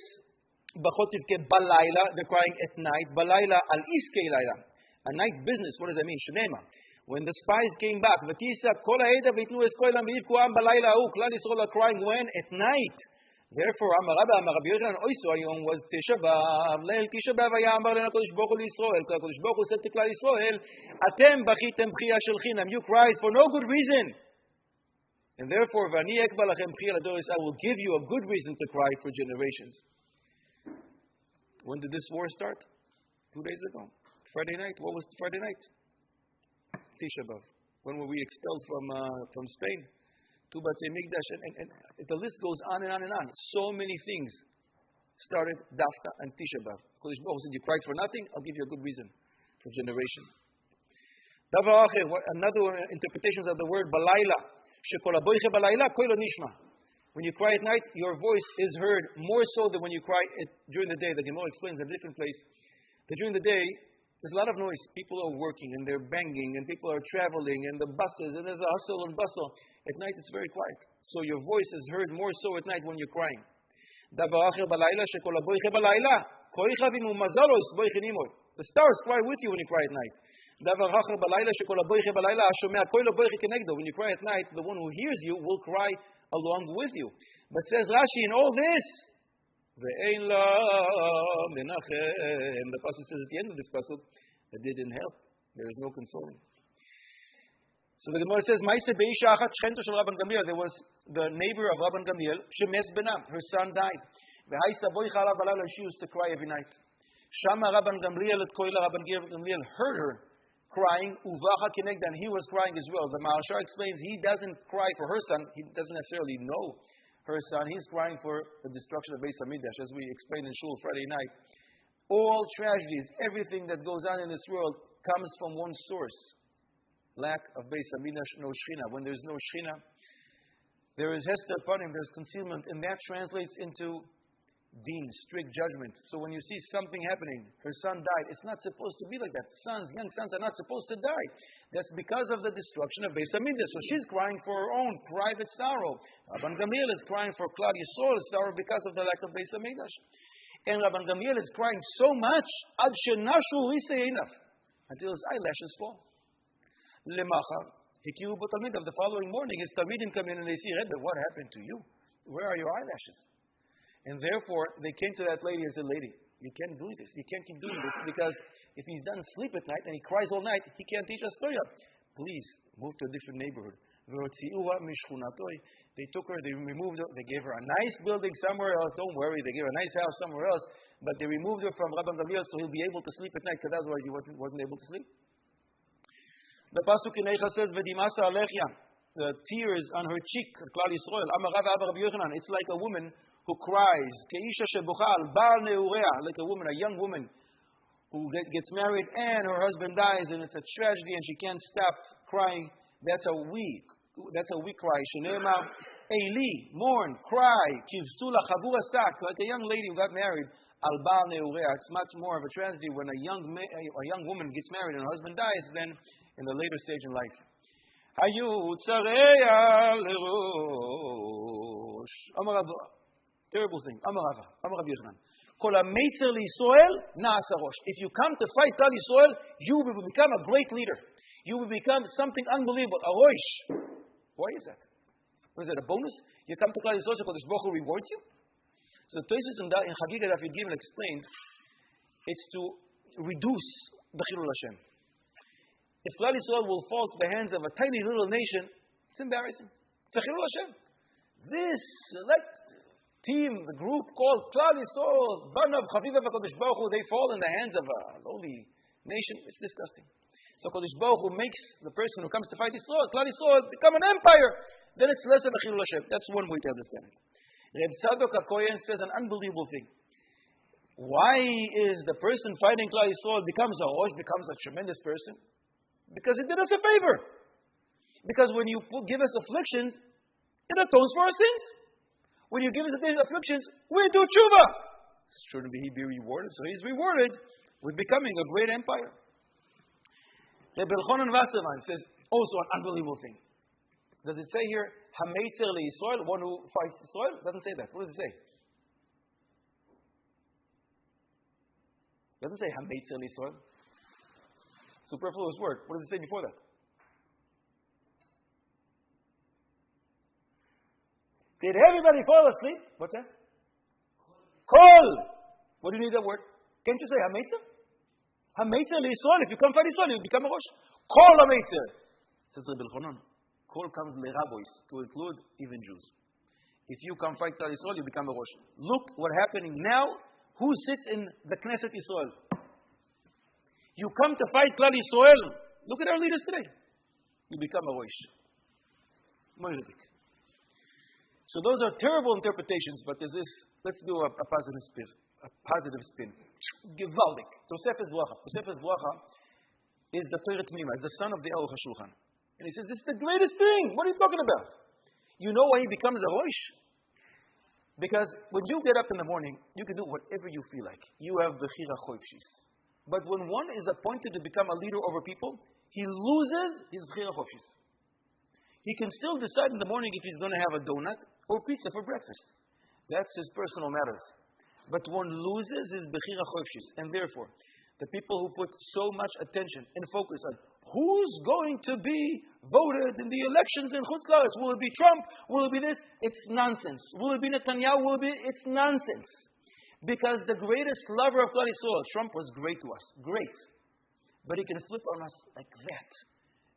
They're crying at night. Balayla al iskei layla. A night business. What does that mean? Shnema. When the spies came back, Tisha, Kol ha'eda v'itlu es ko'elam v'yivku am balayla hu. Klal Yisrael are crying when? At night. Therefore, Amar Rabbi Yochanan Oiso Hayom was Tisha B'Av. Leil Tisha B'Av haya amar lena Kodesh Baruch Hu l'Yisrael. Kodesh Baruch Hu said to Klal Yisrael, Atem bachitem b'chia shel chinam. You cried for no good reason. And therefore, V'ani ekba lachem b'chia l'doros. I will give you a good reason to cry for generations. When did this war start? 2 days ago. Friday night. What was Friday night? Tisha B'Av. When were we expelled from Spain? To Batei Mikdash, and the list goes on and on and on. So many things started Dafka and Tisha B'Av. Kodesh Baruch Hu said, you cried for nothing, I'll give you a good reason for generation. Another interpretations of the word Balayla. When you cry at night, your voice is heard more so than when you cry during the day. The Gemara explains in a different place that during the day, there's a lot of noise. People are working and they're banging and people are traveling and the buses and there's a hustle and bustle. At night it's very quiet. So your voice is heard more so at night when you're crying. The stars cry with you when you cry at night. When you cry at night, the one who hears you will cry along with you. But says Rashi, in all this, the pasuk says at the end of this pasuk that they didn't help. There is no consoling. So the Gemara says, there was the neighbor of Rabban Gamliel, Shemes Benam, her son died. She used to cry every night. Shama Rabban Gamliel heard her crying, and he was crying as well. The Maharshal explains he doesn't cry for her son, he doesn't necessarily know her son, he's crying for the destruction of Beis Hamikdash, as we explained in Shul Friday night. All tragedies, everything that goes on in this world comes from one source. Lack of Beis Hamikdash, no Shechina. When there's no Shechina, there is Hester upon him, there's concealment, and that translates into deen, strict judgment. So when you see something happening, her son died, it's not supposed to be like that. Young sons are not supposed to die. That's because of the destruction of Beis Hamikdash. So she's crying for her own private sorrow. Rabban Gamliel is crying for Klal Yisrael's sorrow because of the lack of Beis Hamikdash. And Rabban Gamliel is crying so much, until his eyelashes fall. Lemachar, hikiru bo talmidav. The following morning, his talmidim come in and they see, Rebbe, what happened to you? Where are your eyelashes? And therefore, they came to that lady and said, lady, you can't do this. You can't keep doing this because if he's done sleep at night and he cries all night, he can't teach us Torah. Please move to a different neighborhood. They took her, they removed her, they gave her a nice building somewhere else. Don't worry, they gave her a nice house somewhere else. But they removed her from Rabban Gamliel so he'll be able to sleep at night because otherwise he wasn't able to sleep. The Pasuk in Eicha says, V'dimasa alechya. The tears on her cheek, Klal Yisrael. Amar Rav Abba Rabbi Yochanan. It's like a woman who cries, Keisha shebochal, Baal neurea, like a woman, a young woman who gets married and her husband dies and it's a tragedy and she can't stop crying. That's how we cry. Shenema, Eli, mourn, cry, Kivsula chavura sak, like a young lady who got married. Al Baal neurea. It's much more of a tragedy when a young woman gets married and her husband dies than in the later stage in life. Hayu tzareya lerosh. Amar terrible thing. Amar Rabbi Yochanan. Kol hameitzer liYisrael na'asa rosh. If you come to fight Klal Yisrael, you will become a great leader. You will become something unbelievable. A rosh. Why is that? Was it a bonus? You come to Klal Yisrael, so Kodesh Baruch Hu rewards you? So Tosfos in Chagiga Daf Yud Gimel explained, it's to reduce the Chilul Hashem. If Klal Yisrael will fall to the hands of a tiny little nation, it's embarrassing. It's a Chilul Hashem. This select team, the group called Klal Yisrael, Banav Chaviva v'Kodesh Baruch Hu, they fall in the hands of a lowly nation. It's disgusting. So Kodesh Baruch Hu makes the person who comes to fight Yisrael, Klal Yisrael, become an empire. Then it's less of a Chilul Hashem. That's one way to understand it. Reb Tzadok HaKohen says an unbelievable thing. Why is the person fighting Klal Yisrael becomes a rosh, becomes a tremendous person? Because he did us a favor. Because when you give us afflictions, it atones for our sins. When you give us afflictions, we do tshuva. Shouldn't he be rewarded? So he's rewarded with becoming a great empire. Rebbe Elchanan Wasserman says also an unbelievable thing. Does it say here, Hameitzer liYisrael, one who fights Yisrael? It doesn't say that. What does it say? It doesn't say Hameitzer liYisrael. Superfluous word. What does it say before that? Did everybody fall asleep? What's that? Kol. What do you need that word? Can't you say Hameitzer? Hameitzer liYisrael. If you come fight Yisrael, you become a rosh. Kol Hameitzer. Says Rebbe Elchanan. Kol comes lerabois, to include even Jews. If you come fight Klal Yisrael, you become a rosh. Look what's happening now. Who sits in the Knesset Yisrael? You come to fight Klal Yisrael. Look at our leaders today. You become a rosh. Moiridik. So those are terrible interpretations, but there's this. Let's do a positive spin. A positive spin. Gewaldik. Tosefes Bracha. Tosefes Bracha is the Torah Tmima, is the son of the Aruch HaShulchan. And he says, this is the greatest thing. What are you talking about? You know why he becomes a rosh? Because when you get up in the morning, you can do whatever you feel like. You have bechira choifshis. But when one is appointed to become a leader over people, he loses his bechira choifshis. He can still decide in the morning if he's going to have a donut or pizza for breakfast. That's his personal matters. But one loses his bechira choifshis. And therefore, the people who put so much attention and focus on who's going to be voted in the elections in Chutz La'aretz? Will it be Trump? Will it be this? It's nonsense. Will it be Netanyahu? Will it be? It's nonsense. Because the greatest lover of Klal Yisrael, Trump, was great to us. Great. But he can flip on us like that.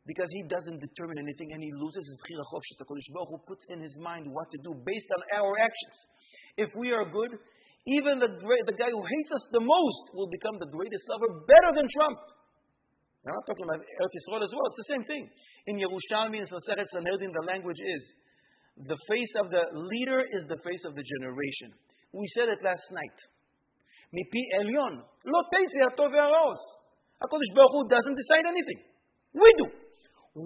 Because he doesn't determine anything and he loses his bechira choifshis. The Kodesh Baruch Hu puts in his mind what to do based on our actions. If we are good, even the guy who hates us the most will become the greatest lover, better than Trump. I'm not talking about Eretz Yisrael as well. It's the same thing. In Yerushalmi and Sanhedrin, the language is the face of the leader is the face of the generation. We said it last night. Mipi Elyon, lo teisi hatov ve'araos. HaKadosh Baruch Hu doesn't decide anything. We do.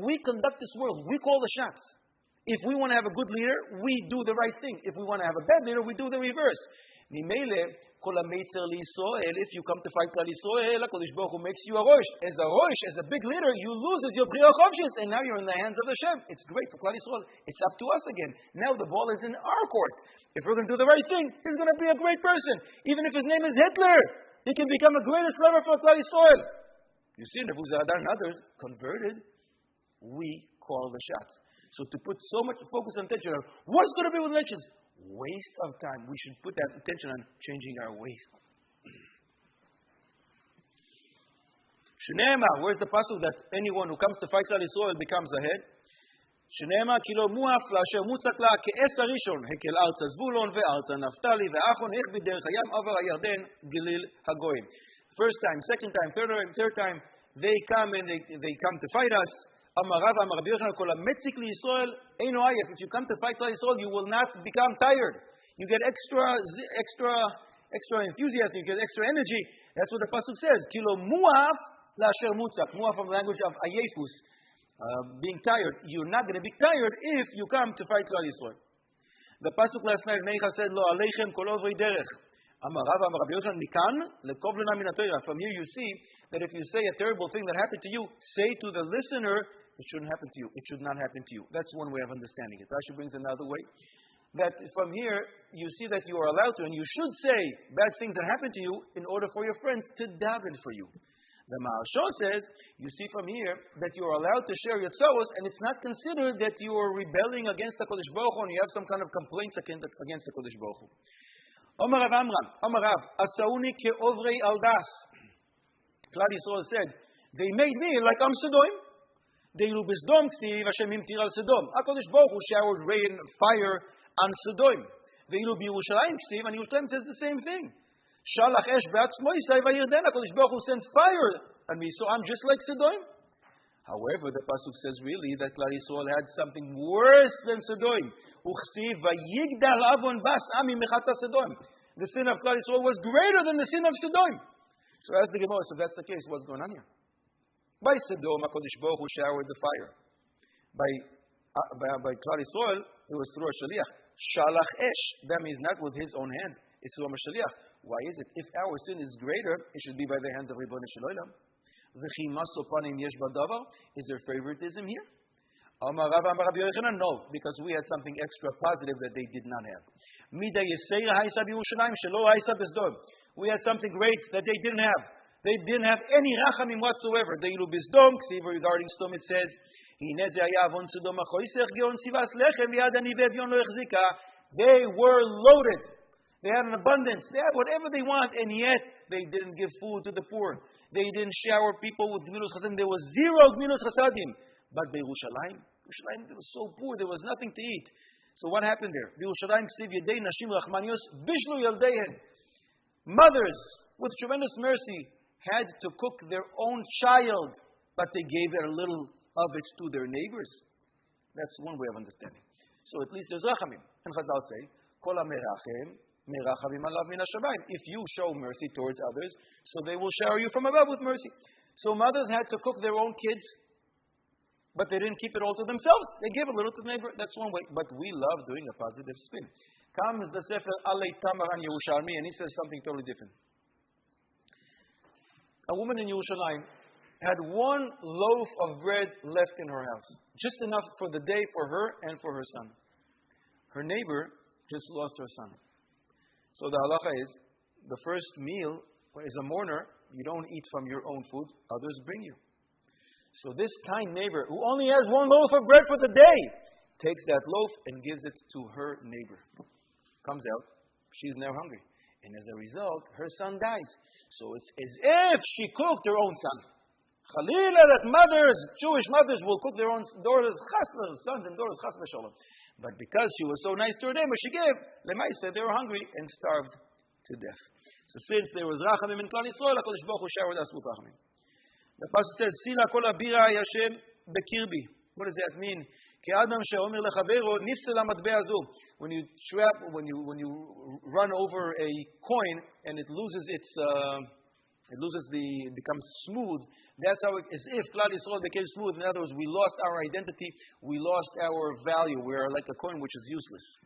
We conduct this world. We call the shots. If we want to have a good leader, we do the right thing. If we want to have a bad leader, we do the reverse. Mimele, kol hameitzer liYisrael. If you come to fight Klal Yisrael, HaKadosh Baruch Hu makes you a rosh. As a big leader, you lose your bechira choifshis, and now you're in the hands of Hashem. It's great for Klal Yisrael. It's up to us again. Now the ball is in our court. If we're going to do the right thing, he's going to be a great person. Even if his name is Hitler, he can become the greatest lover for Klal Yisrael. You see, Nebuzaradan and others converted. we call the shots. So to put so much focus and attention on what's going to be with elections, waste of time. We should put that attention on changing our ways. Shnema, where's the pasuk that anyone who comes to fight Klal Yisrael becomes the head? שנאמר כי לא מואף לאשר מוצק לה כעץ הראשון הקל ארצה זבולון וארצה נפתלי ואחון איך בדרך הים עבר הירדן גליל הגויים. First time, second time, third time, they come and they come to fight us. אמר רב אמר רבי יוחנן כל המציק לישראל אינו עייף. If you come to fight Israel, you will not become tired. You get extra enthusiasm, you get extra energy. That's what the pasuk says. כי לא מואף לאשר מוצק. מואף from the language of עייפוס. Being tired, you're not going to be tired if you come to fight Klal Yisrael. The pasuk last night, Neicha said, "Lo aleichem kol ovrei derech." Amar Rav Amar Rabbi Yochanan mikan lekov lena min haTorah. From here, you see that if you say a terrible thing that happened to you, say to the listener, it shouldn't happen to you. It should not happen to you. That's one way of understanding it. Rashi brings another way. That from here, you see that you are allowed to, and you should say bad things that happen to you in order for your friends to daven for you. The Maharsha says, you see from here that you are allowed to share your tzavos, and it's not considered that you are rebelling against the Kodesh Baruch Hu, and you have some kind of complaints against the Kodesh Baruch Hu. Omar Rav Amram, Omar Rav, Asauni ke'ovrei aldas. Klal Yisrael said, they made me like I'm Sodom. Deilu b'Sodom ksiv Hashem imtir al Sodom. HaKodesh Baruch Hu showered rain, fire on Sodom. Deilu b'Yerushalmi ksiv, and Yerushalmi says the same thing. Shalach esh be'atzmo yisai vayirden. HaKadosh Baruch Hu sent fire on me, so I'm just like Sodom. However, the pasuk says really that Klal Yisrael had something worse than Sodom. Uchsiv vayigdal avon bas ami mechata Sodom. The sin of Klal Yisrael was greater than the sin of Sodom. So as the Gemara, so that's the case. What's going on here? By Sodom, HaKadosh Baruch Hu showered the fire. By Klal Yisrael, it was through a shaliach. Shalach esh. That means not with his own hands. It's through a shaliach. Why is it? If our sin is greater, it should be by the hands of Ribono Shel Olam. Is there favoritism here? No, because we had something extra positive that they did not have. We had something great that they didn't have. They didn't have any rachamim whatsoever. Regarding Sodom, it says, they were loaded. They had an abundance. They had whatever they want, and yet they didn't give food to the poor. They didn't shower people with gmilut chasadim. There was zero gmilut chasadim. But Yerushalmi, they were so poor, there was nothing to eat. So what happened there? Yerushalmi ksiv yedei nashim rachmanios bishlu yaldeihen. Mothers with tremendous mercy had to cook their own child, but they gave a little of it to their neighbors. That's one way of understanding. So at least there's rachamim. And Chazal say, kol hamerachem if you show mercy towards others, so they will shower you from above with mercy. So mothers had to cook their own kids, but they didn't keep it all to themselves. They gave a little to the neighbor. That's one way. But we love doing a positive spin. Comes the Sefer Alei Tamaran Yerushalmi, and he says something totally different. A woman in Yerushalayim had one loaf of bread left in her house, just enough for the day for her and for her son. Her neighbor just lost her son. So the halacha is, the first meal, as a mourner, you don't eat from your own food, others bring you. So this kind neighbor, who only has one loaf of bread for the day, takes that loaf and gives it to her neighbor. Comes out, she's now hungry. And as a result, her son dies. So it's as if she cooked her own son. Chalila, that mothers, Jewish mothers, will cook their own daughters, sons and daughters, chas v'sholom. But because she was so nice to her neighbor, she gave. Lemaisa, they were hungry and starved to death. So since there was rachamim in Klal Yisrael, HaKadosh Baruch Hu showered us with rachamim. The pasuk says, "Sila kol abira Hashem bekirbi." What does that mean? Ke'adam she'omer lechavero nifsela matbea zu. When you run over a coin and it becomes smooth. That's how it is. If Klal Yisrael became smooth, in other words, we lost our identity, we lost our value. We are like a coin which is useless.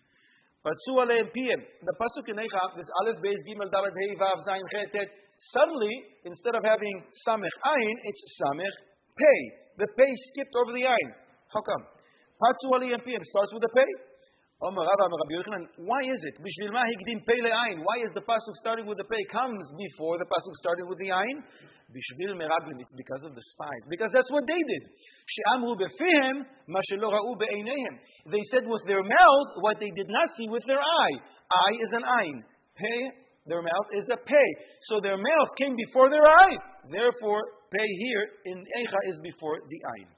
But the pasuk in Eicha, this Aleph, Beis, Gimel, Dalet, Hei, Vav, Zayin, Chet, Tet. Suddenly, instead of having Samech Ayin, it's Samech Pei. The Pei skipped over the Ayin. How come? Patsu Aliyah PM starts with the Pei. Why is it? Why is the pasuk starting with the pei comes before the pasuk starting with the ayin? It's because of the spies. Because that's what they did. They said with their mouth what they did not see with their eye. Eye is an ayin. Pei, their mouth is a pei. So their mouth came before their eye. Therefore, pei here in Eicha is before the ayin.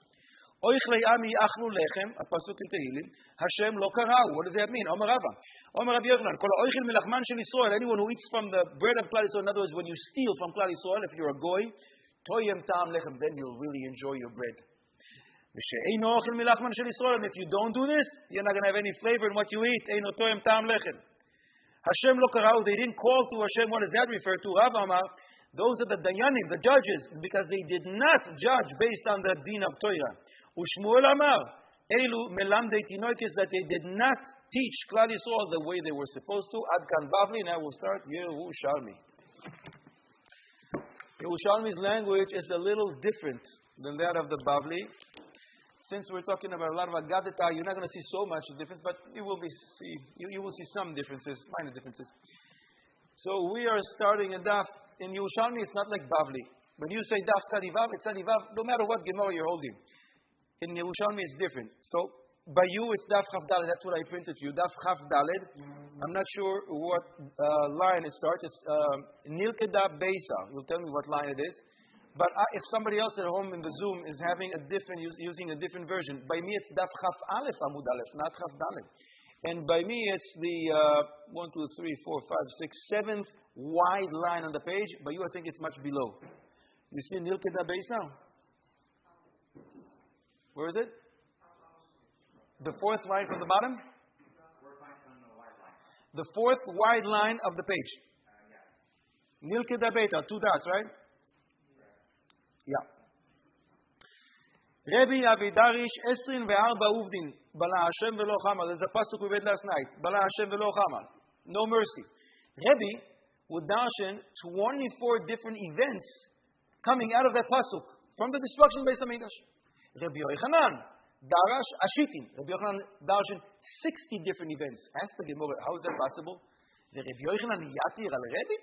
Oichlei ami achnu lechem, a pasuk in Tehillim, Hashem lo karau. What does that mean? Omer Rava. Omer Rabbi Yochanan, kol oichel milachman shel Yisrael, anyone who eats from the bread of Klal Yisrael, in other words, when you steal from Klal Yisrael, if you're a goy, toyem ta'am lechem, then you'll really enjoy your bread. V'she'eino ochel milachman shel Yisrael, and if you don't do this, you're not going to have any flavor in what you eat. Eino toyem ta'am lechem. Hashem lo karau, they didn't call to Hashem. What does that refer to? Rav Amar, those are the dayanim, the judges, because they did not judge based on the din of Torah. Ushmuel Amar, Elu melamdei tinoikis, that they did not teach Klal Yisrael the way they were supposed to. Ad kan Bavli, now we'll start Yerushalmi. Yerushalmi's language is a little different than that of the Bavli. Since we're talking about a lot of Agadita, you're not going to see so much difference, but you will see some differences, minor differences. So we are starting a daf. In Yerushalmi, it's not like Bavli. When you say daf tzadivav, it's tzadivav, no matter what Gemara you're holding. In Yerushalmi, it's different. So, by you, it's Daf Chaf Daled. That's what I printed to you. Daf Chaf Daled. I'm not sure what line it starts. It's Nilkeda Beisa. You'll tell me what line it is. But if somebody else at home in the Zoom is having a different, using a different version, by me, it's Daf Chaf Aleph Amud Aleph, not Chaf Daled. And by me, it's the 1, 2, 3, 4, 5, 6, 7th wide line on the page. By you, I think it's much below. You see Nilkeda Beisa? Where is it? The fourth line from the bottom? The fourth wide line of the page. Nilkeda Beita, 2 dots, right? Yeah. Rabbi Avidarish, Esrin ve'arba uvdin, Bala Hashem ve'lo chama. There's a pasuk we read last night. Bala Hashem ve'lo chama. No mercy. Rabbi would darshan 24 different events coming out of that pasuk from the destruction of Beis HaMikdash. Rabbi Yochanan, Darash Ashitin. Rabbi Yochanan darshan 60 different events. Ask the Gemara, how is that possible? The Rabbi Yochanan yatir al Rabbi?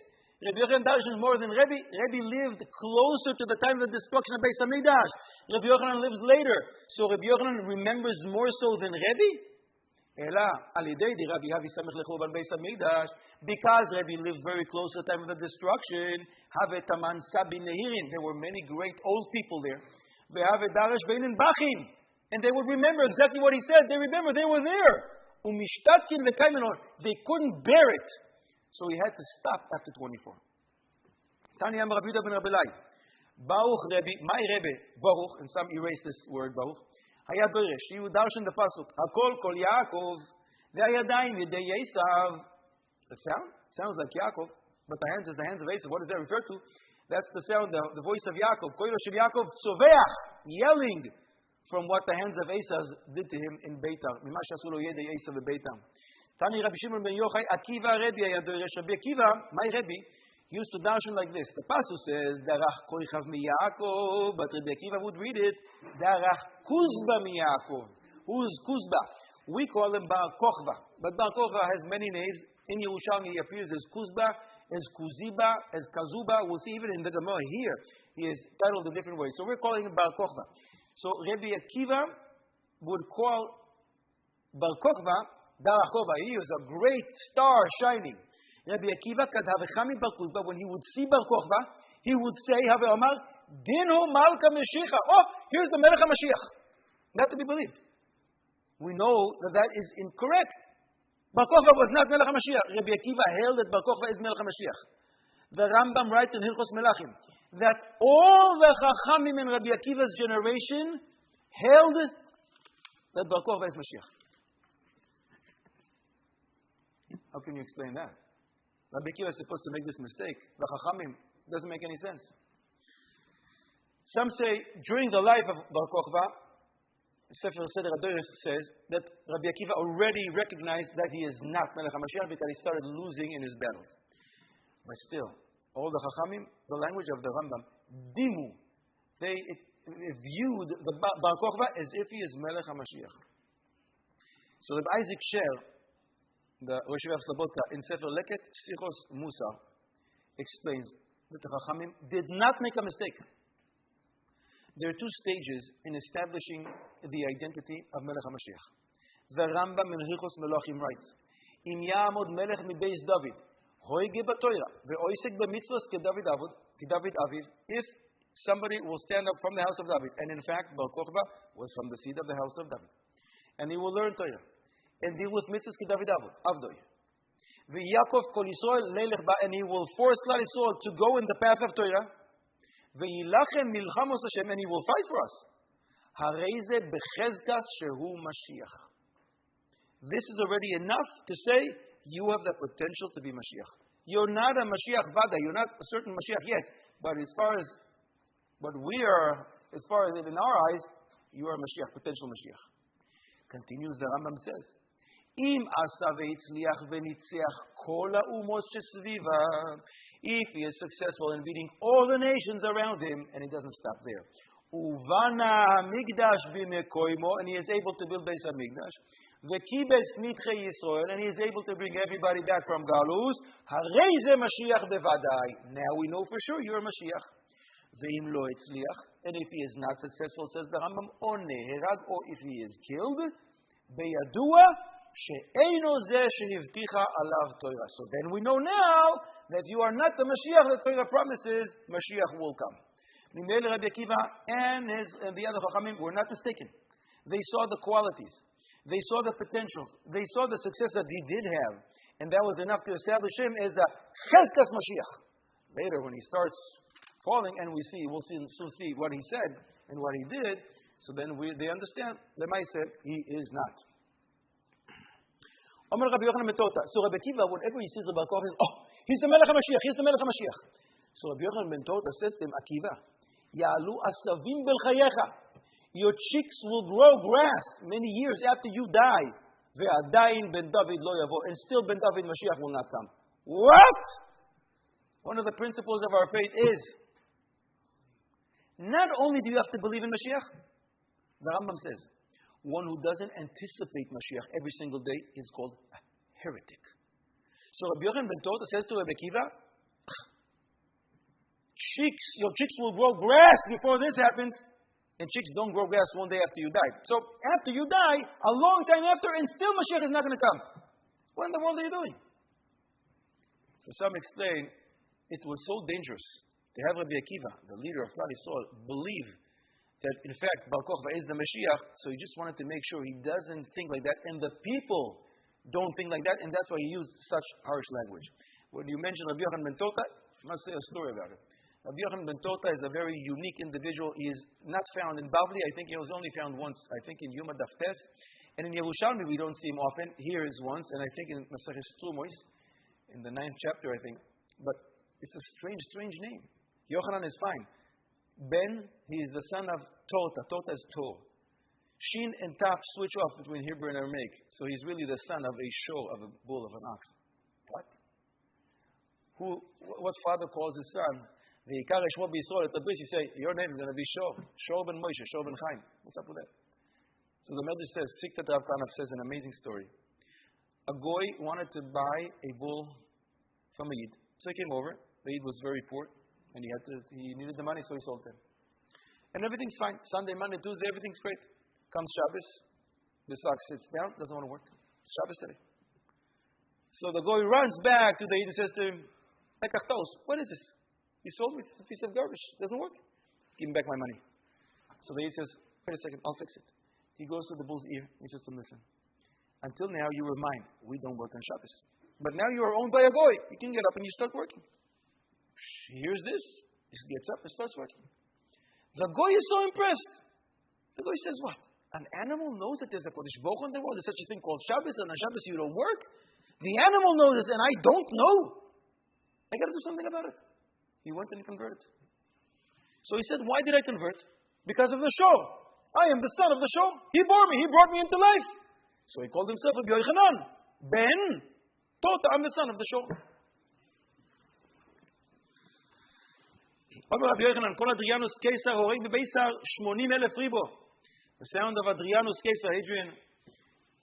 Rabbi Yochanan darshan more than Rabbi. Rabbi lived closer to the time of the destruction of Beis HaMikdash. Rabbi Yochanan lives later. So Rabbi Yochanan remembers more so than Rabbi? Ela, alidei di Rabbi Havi samech lechurban Beis HaMikdash. Because Rabbi lived very close to the time of the destruction. Have taman sabin nehirin. There were many great old people there. And they would remember exactly what he said. They remember they were there. They couldn't bear it. So he had to stop after 24. Tani Amar Rabbi Yehuda ben Rabelai. Baruch Rabbi, my Rebbe, Baruch, and some erase this word Baruch. Hayat Beresh, he would darshan the pasuk. Hakol kol Yaakov, ve'ayadayim yedei Esav. The sound? Sounds like Yaakov, but the hands is the hands of Esav. What does that refer to? That's the sound, the voice of Yaakov. Koilo shel Yaakov tzoveach, yelling from what the hands of Esav did to him in Beitar. Mima shasu lo yedei Esav beBeitar. Tani Rabbi Shimon ben Yochai, Akiva Rebbe ayadoresh. Rabbi Akiva, my Rebbe, used to darshan like this. The pasuk says, Darach koichav mi Yaakov, but Rabbi Akiva would read it, Darach kuzba mi Yaakov. Who's kuzba? We call him Bar Kochva. But Bar Kochva has many names. In Yerushalmi he appears as Kuzba, as Kuziba, as Kazuba. We'll see even in the Gemara here, he is titled a different way. So we're calling him Bar Kochva. So Rabbi Akiva would call Bar Kochva Darachova. He is a great star shining. Rabbi Akiva kadhavechami Bar Kochva. When he would see Bar Kochva, he would say, Have Omar, Dinu Malka Mashiach. Oh, here's the Melech HaMashiach. Not to be believed. We know that is incorrect. Bar Kochva was not Melech HaMashiach. Rabbi Akiva held that Bar Kochva is Melech HaMashiach. The Rambam writes in Hilchos Melachim that all the Chachamim in Rabbi Akiva's generation held that Bar Kochva is Mashiach. How can you explain that? Rabbi Akiva is supposed to make this mistake. The Chachamim doesn't make any sense. Some say during the life of Bar Kochva, Sefer Seder HaDorech says that Rabbi Akiva already recognized that he is not Melech HaMashiach because he started losing in his battles. But still, all the Chachamim, the language of the Rambam, Dimu, they viewed the Bar Kochva as if he is Melech HaMashiach. So Rabbi Isaac Sher, the Rosh Yeshiva of Slobodka, in Sefer Leket Sichos Musar, explains that the Chachamim did not make a mistake. There are two stages in establishing the identity of Melech HaMashiach. The Rambam in Hilchos Melachim writes, Im ya'amod melech mibeis David, hoige b'Torah, ve'oisek b'mitzvos keDavid Aviv, if somebody will stand up from the house of David, and in fact, Bar Kochba was from the seed of the house of David, and he will learn Torah, and deal with mitzvos keDavid Avdoi. Ve'Yakov kol Yisrael leilech ba, and he will force Klal Yisrael to go in the path of Torah. Ve'yilachem milchamos Hashem, and he will fight for us. Harei ze bechezkas shehu Mashiach. This is already enough to say you have the potential to be Mashiach. You're not a Mashiach Vada. You're not a certain Mashiach yet. But as far as what we are, as far as in our eyes, you are Mashiach, potential Mashiach. Continues the Rambam says, Im asa ve'itzliach ve'nitzeach kol ha'umot shesviva. If he is successful in beating all the nations around him, and he doesn't stop there. Uvana migdash b'mekoimo, and he is able to build Beis HaMikdash. V'kibes nitchei Yisrael, and he is able to bring everybody back from Galus. Harei ze Mashiach bevadai. Now we know for sure you're Mashiach. Ve'im lo etzliach, and if he is not successful, says the Rambam, or neherag, or if he is killed, beyadua she'eino ze shehivticha alav Torah. So then we know now that you are not the Mashiach that Torah promises. Mashiach will come. Mimele Rabbi Akiva and the other Chachamim were not mistaken. They saw the qualities. They saw the potentials. They saw the success that he did have. And that was enough to establish him as a Cheskas Mashiach. Later, when he starts falling, and we'll soon see what he said and what he did, so then they understand the Maaseh he is not. Omer Rabbi Yochanan ben Tota. So Rabbi Akiva, whenever he sees Rabbi Koch, says, he's the Melech HaMashiach, he's the Melech HaMashiach. So Rabbi Yochanan ben Tota says to him, Akiva, Ya'alu asavim bel chayecha. Your cheeks will grow grass many years after you die. Ve'adayin ben David lo yavo. And still ben David Mashiach will not come. What? One of the principles of our faith is, not only do you have to believe in Mashiach, the Rambam says, one who doesn't anticipate Mashiach every single day is called a heretic. So Rabbi Yochanan ben Tota says to Rabbi Akiva, your cheeks will grow grass before this happens, and cheeks don't grow grass one day after you die. So after you die, a long time after, and still Mashiach is not going to come. What in the world are you doing? So some explain it was so dangerous to have Rabbi Akiva, the leader of Klal Yisrael, believe that in fact Bar Kochba is the Mashiach. So he just wanted to make sure he doesn't think like that, and the people don't think like that, and that's why he used such harsh language. When you mention Rabbi Yochanan ben Tota, I must say a story about it. Rabbi Yochanan ben Tota is a very unique individual. He is not found in Bavli. I think he was only found once, I think in Yuma Daftes. And in Yerushalmi we don't see him often. Here is once, and I think in Maseches Trumois, in the 9th chapter, I think. But it's a strange name. Yochanan is fine. Ben, he is the son of Tota. Tota is To. Shin and Taf switch off between Hebrew and Aramaic. So he's really the son of a show, of a bull, of an ox. What? What father calls his son? The Ikar Shmo B'Yisrael, at the bris, you say, your name is going to be Shor ben Moshe, Shor ben Chaim. What's up with that? So the Medrash says, Tziktat Rav Kanaf says an amazing story. A goy wanted to buy a bull from a Yid. So he came over. The Yid was very poor, and he needed the money, so he sold him. And everything's fine. Sunday, Monday, Tuesday, everything's great. Comes Shabbos, this ox sits down, doesn't want to work. It's Shabbos today. So the goy runs back to the Yid and says to him, what is this? You sold me, it's a piece of garbage. It doesn't work. Give me back my money. So the Yid says, wait a second, I'll fix it. He goes to the bull's ear. He says to him, listen, until now you were mine. We don't work on Shabbos. But now you are owned by a goy. You can get up and you start working. He hears this. He gets up and starts working. The goy is so impressed. The goy says, what? An animal knows that there's a Kodesh Baruch Hu in the world. There's such a thing called Shabbos, and on Shabbos you don't work? The animal knows this, and I don't know. I got to do something about it. He went and converted. So he said, why did I convert? Because of the show. I am the son of the show. He bore me. He brought me into life. So he called himself Rabbi Yochanan ben Tota. I'm the son of the show. Rabbi Yochanan, Kol Adrianus Caesar horeg bebeisar 80,000 ribo. The sound of Adrianus Caesar, Hadrian,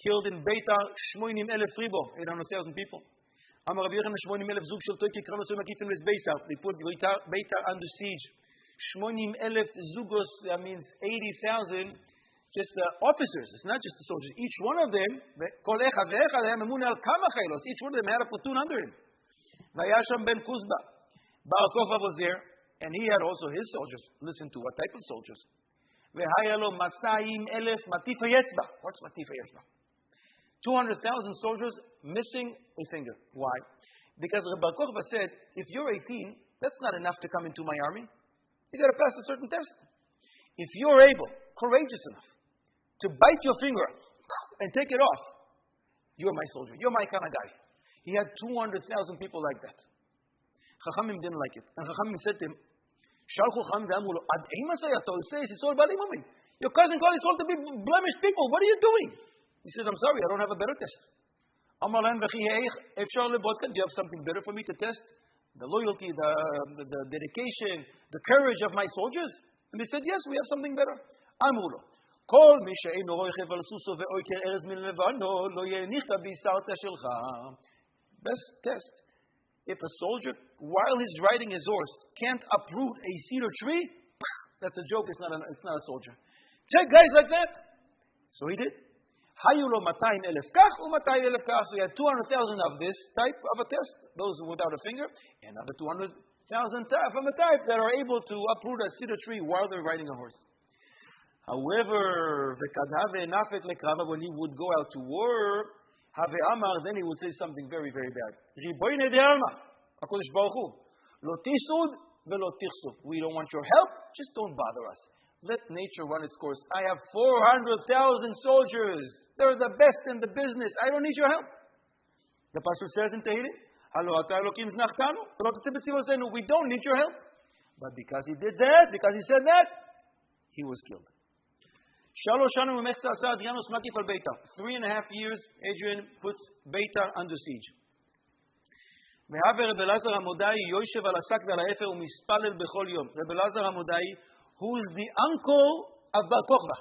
killed in Beitar 80,000 ribo, 800,000 people. Amar Rabbi Yochanan 80,000 zug shel toiki kronos umakifim les Beitar. They put Beitar under siege. 80,000 zugos, that means 80,000 just the officers. It's not just the soldiers. Each one of them, each one of them had a platoon under him. Vayasham ben Kuzba. Bar Kokhba was there, and he had also his soldiers. Listen to what type of soldiers. V'hayalo masayim elef matifa yetzba. What's matifa yetzba? 200,000 soldiers missing a finger. Why? Because Bar Kokhba said, if you're 18, that's not enough to come into my army. You got to pass a certain test. If you're able, courageous enough, to bite your finger and take it off, you're my soldier. You're my kind of guy. He had 200,000 people like that. Chachamim didn't like it. And Chachamim said to him, your cousin called his soul to be blemished people. What are you doing? He said, I'm sorry, I don't have a better test. Do you have something better for me to test? The loyalty, the dedication, the courage of my soldiers? And they said, yes, we have something better. Amulo. Best test. If a soldier, while he's riding his horse, can't uproot a cedar tree, that's a joke, it's not a soldier. Take guys like that. So he did. So he had 200,000 of this type of a test, those without a finger, and other 200,000 from a type that are able to uproot a cedar tree while they're riding a horse. However, when he would go out to war, then he would say something very, very bad. We don't want your help, just don't bother us. Let nature run its course. I have 400,000 soldiers. They're the best in the business. I don't need your help. The pastor says in Tehillim, we don't need your help. But because he did that, because he said that, he was killed. 3.5 years, Adrian puts Beitar under siege. Rabbi Elazar Hamodai, who is the uncle of Bar Kokhba,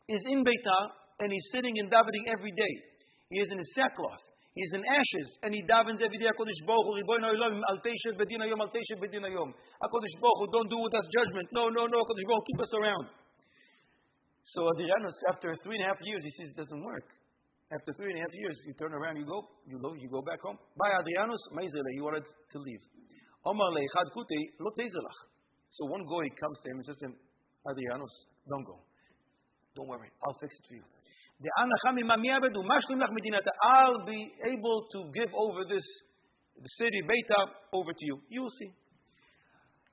is in Beitar and he's sitting and davening every day. He is in his sackcloth. He's in ashes and he davens every day. HaKadosh Baruch Hu, Ribono Olam, Al Teishev Bedin Hayom, Al Teishev Bedin Hayom. HaKadosh Baruch Hu, don't do with us judgment. No, HaKadosh Baruch Hu, keep us around. So Adrianus, after 3.5 years, he sees it doesn't work. After 3.5 years, you turn around, you go back home. By Adrianus, Meizele, he wanted to leave. Omar le Chad Kutei, lo tezelach. So one goy comes to him and says to him, Adrianus, don't go. Don't worry, I'll fix it for you. I'll be able to give over the city, Beitar, over to you. You will see.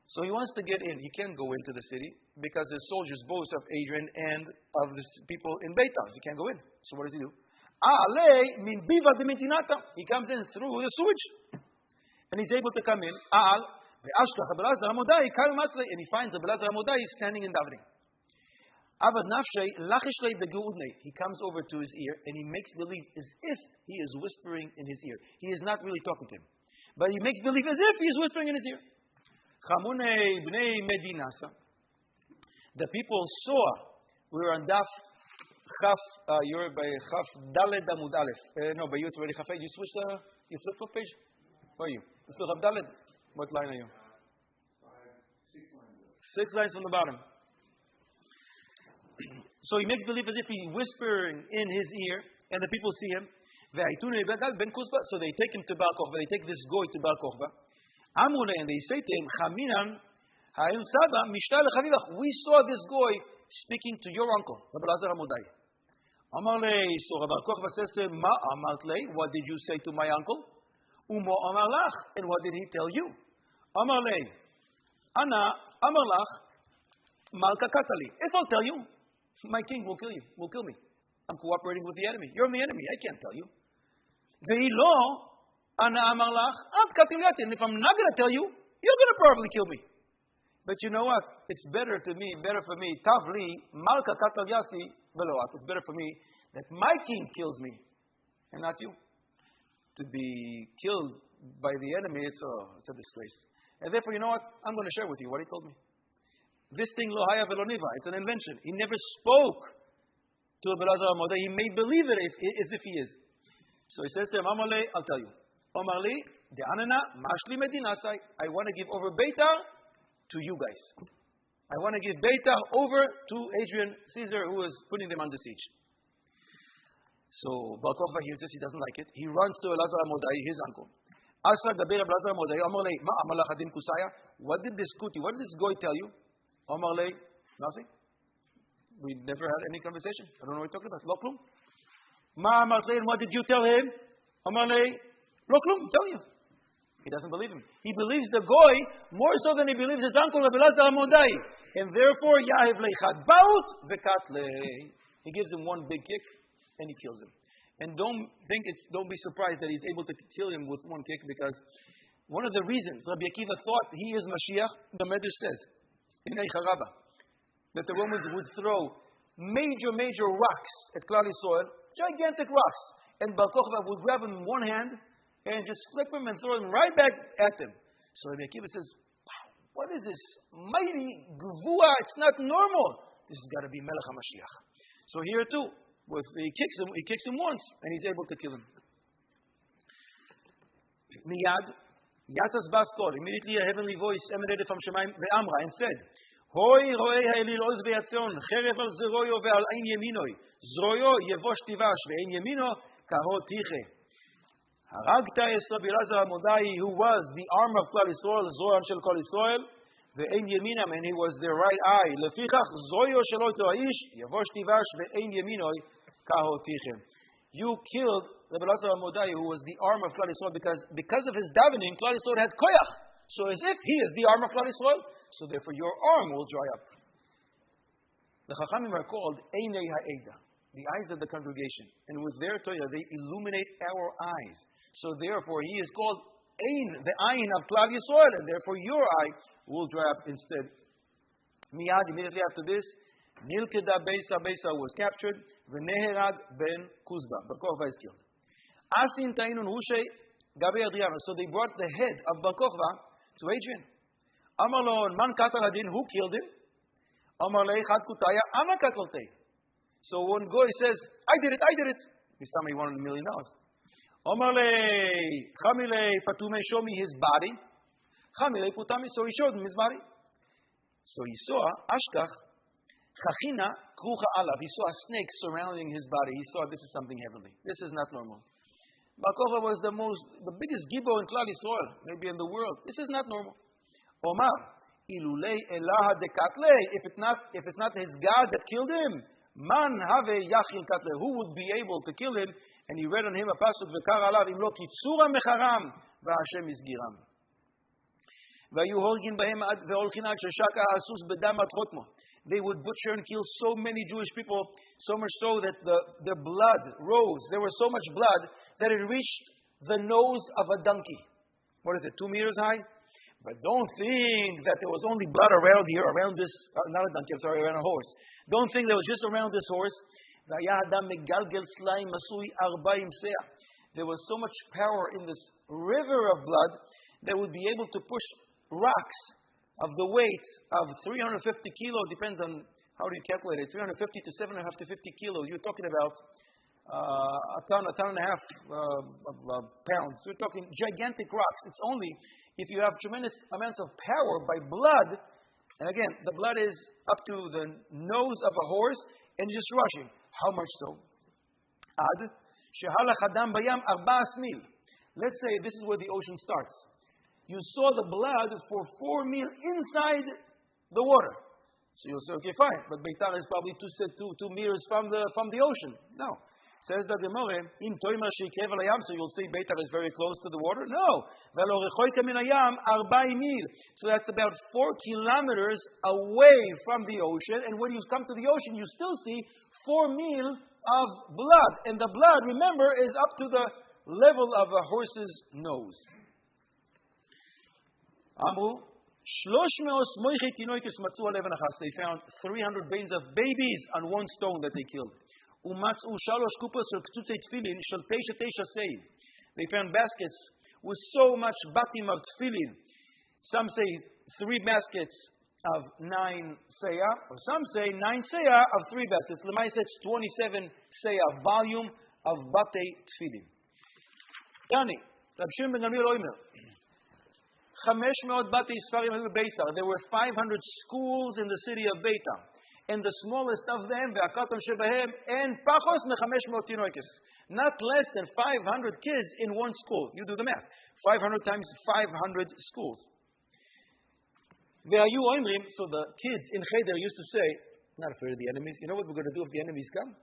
So he wants to get in. He can't go into the city because there's soldiers both of Adrian and of the people in Beitar. So he can't go in. So what does he do? He comes in through the sewage. And he's able to come in. And he finds Rabbi Elazar Hamodai standing and davening. He comes over to his ear and he makes believe as if he is whispering in his ear. He is not really talking to him. But he makes believe as if he is whispering in his ear. The people saw, we were on Daf Chaf, you're by Chaf Daled Amud Aleph. No, but you it's already Chaf. You switch you flip what page? Where are you? You still Chaf Daled? What line are you? 6 lines from the bottom. So he makes believe as if he's whispering in his ear, and the people see him. So they take him to Bar Kokhba. They take this goy to Bar Kokhba. And they say to him, we saw this goy speaking to your uncle, Rabbi Elazar Hamodai. So Rabbi Kokhba says to him, what did you say to my uncle? And what did he tell you? If I'll tell you, my king will kill you, will kill me. I'm cooperating with the enemy. You're the enemy. I can't tell you. And if I'm not going to tell you, you're going to probably kill me. But you know what? It's better for me. Tavli, Malka Katal Yasi, Veloat. It's better for me that my king kills me and not you. To be killed by the enemy, it's a disgrace. And therefore, you know what? I'm going to share with you what he told me. This thing, Lohaya Veloniva, it's an invention. He never spoke to Rabbi Elazar HaModai. He may believe it as if he is. So he says to him, Amalei, I'll tell you. Omarli, de'anana, mashli medinasai. I want to give over Beitar to you guys. I want to give Beitar over to Adrian Caesar, who is putting them under siege. So Bar Kokhba hears this, he doesn't like it. He runs to Elazar HaModai, his uncle. Asra Gaber Elazar HaModai, Omarli, ma amalach adin kusaya. What did this guy tell you? Omarli, nothing. We never had any conversation. I don't know what you're talking about. Lo klum. Ma amartlein, what did you tell him? Omarli, lo klum, I'm telling you. He doesn't believe him. He believes the goy more so than he believes his uncle Rabbi Elazar HaModai. And therefore, Yahev leichad baut vekatle. He gives him one big kick and he kills him. And don't be surprised that he's able to kill him with one kick, because one of the reasons Rabbi Akiva thought he is Mashiach, the Medrash says, in Eicharabah, that the Romans would throw major rocks at Klal Yisrael, gigantic rocks, and Bar Kokhba would grab them in one hand and just flip them and throw them right back at them. So Rabbi Akiva says, wow, what is this mighty gvua? It's not normal. This has got to be Melech HaMashiach. So here too, he kicks him once, and he's able to kill him. Miyad, Yasas Baskor, immediately a heavenly voice emanated from Shemaim ve'amra and said, Hoi roei ha'elil oz ve'yatzon, cherev al zeroyo ve'al ein yeminoi, zroyo yevosh tivash ve'ein yemino kaho tiche. Haragta es Rabbi Elazar HaModai, who was the arm of Klal Yisrael, Zoram shel Kol Yisrael, ve'ein yeminam, and he was their right eye. Lefichach zoyo shelo to ha'ish, yevosh tivash ve'ein yeminoi kaho tiche. You killed Rabbi Elazar HaModai, who was the arm of Klal Yisrael, because of his davening, Klal Yisrael had koyach. So as if he is the arm of Klal Yisrael, so therefore your arm will dry up. The Chachamim are called Einei Ha'eda, the eyes of the congregation. And with their Torah, they illuminate our eyes. So therefore he is called Ein, the Ayin of Klal Yisrael, and therefore your eye will dry up instead. Miyad, immediately after this, Nilkeda Beisa was captured, V'neherag ben Kuzba, Bar Kokhba is killed. Asin Tainun Hushay Gabe Adriana. So they brought the head of Bar Kokhba to Adrian. Amalon man katal adin, who killed him? Amalei chad kutaya ana kataltei. So one guy says, I did it. This time he wanted $1 million. Amalei chamilei patume, show me his body. Chamilei putami, so he showed him his body. So he saw ashkach chachina krucha alav. He saw a snake surrounding his body. He thought this is something heavenly. This is not normal. Bar Kokhba was the biggest gibbo in Klal Yisrael, maybe in the world. This is not normal. Omar, ilulei elaha dekatle. If it's not his God that killed him, man have yachin katle. Who would be able to kill him? And he read on him a pasuk v'kar alav imlo kitzura mecharam v'Hashem izgiram. V'ayu horgin bahem ve'olchin ad sheshaka asus bedam ad chotmo. They would butcher and kill so many Jewish people, so much so that the blood rose. There was so much blood that it reached the nose of a donkey. What is it, 2 meters high? But don't think that there was only blood around here, around this, not a donkey, I'm sorry, around a horse. Don't think that was just around this horse. There was so much power in this river of blood that would be able to push rocks of the weight of 350 kilo, depends on how do you calculate it, 350 to 750 kilo. You're talking about a ton and a half pounds. We're talking gigantic rocks. It's only if you have tremendous amounts of power by blood, and again, the blood is up to the nose of a horse and just rushing. How much so? Ad shehalach adam bayam 4 mil. Let's say this is where the ocean starts. You saw the blood for 4 mil inside the water. So you'll say, okay, fine, but Beitar is probably 2 meters from the ocean. No. Says the Gemara, in Toimer Sheikev al Hayam, so you'll say Beitar is very close to the water? No. Velo rechoika min hayam 4 mil. So that's about 4 kilometers away from the ocean. And when you come to the ocean, you still see 4 mil of blood. And the blood, remember, is up to the level of a horse's nose. Amru, they found 300 grains of babies on one stone that they killed. They found baskets with so much batim of tefillin. Some say 3 baskets of 9 seah, or some say 9 seah of 3 baskets. Lemaisa, it's 27 seah volume of Batei Tfilim. Tanit, Rab Shimon ben Gamliel Omer, 500 Batei Sfarim Beitar. There were 500 schools in the city of Beitar. And the smallest of them, ve'akatam shebahem, and pachos me-500 tinoikes. Not less than 500 kids in one school. You do the math. 500 times 500 schools. Ve'ayu oimrim, so the kids in Cheder used to say, not afraid of the enemies. You know what we're going to do if the enemies come?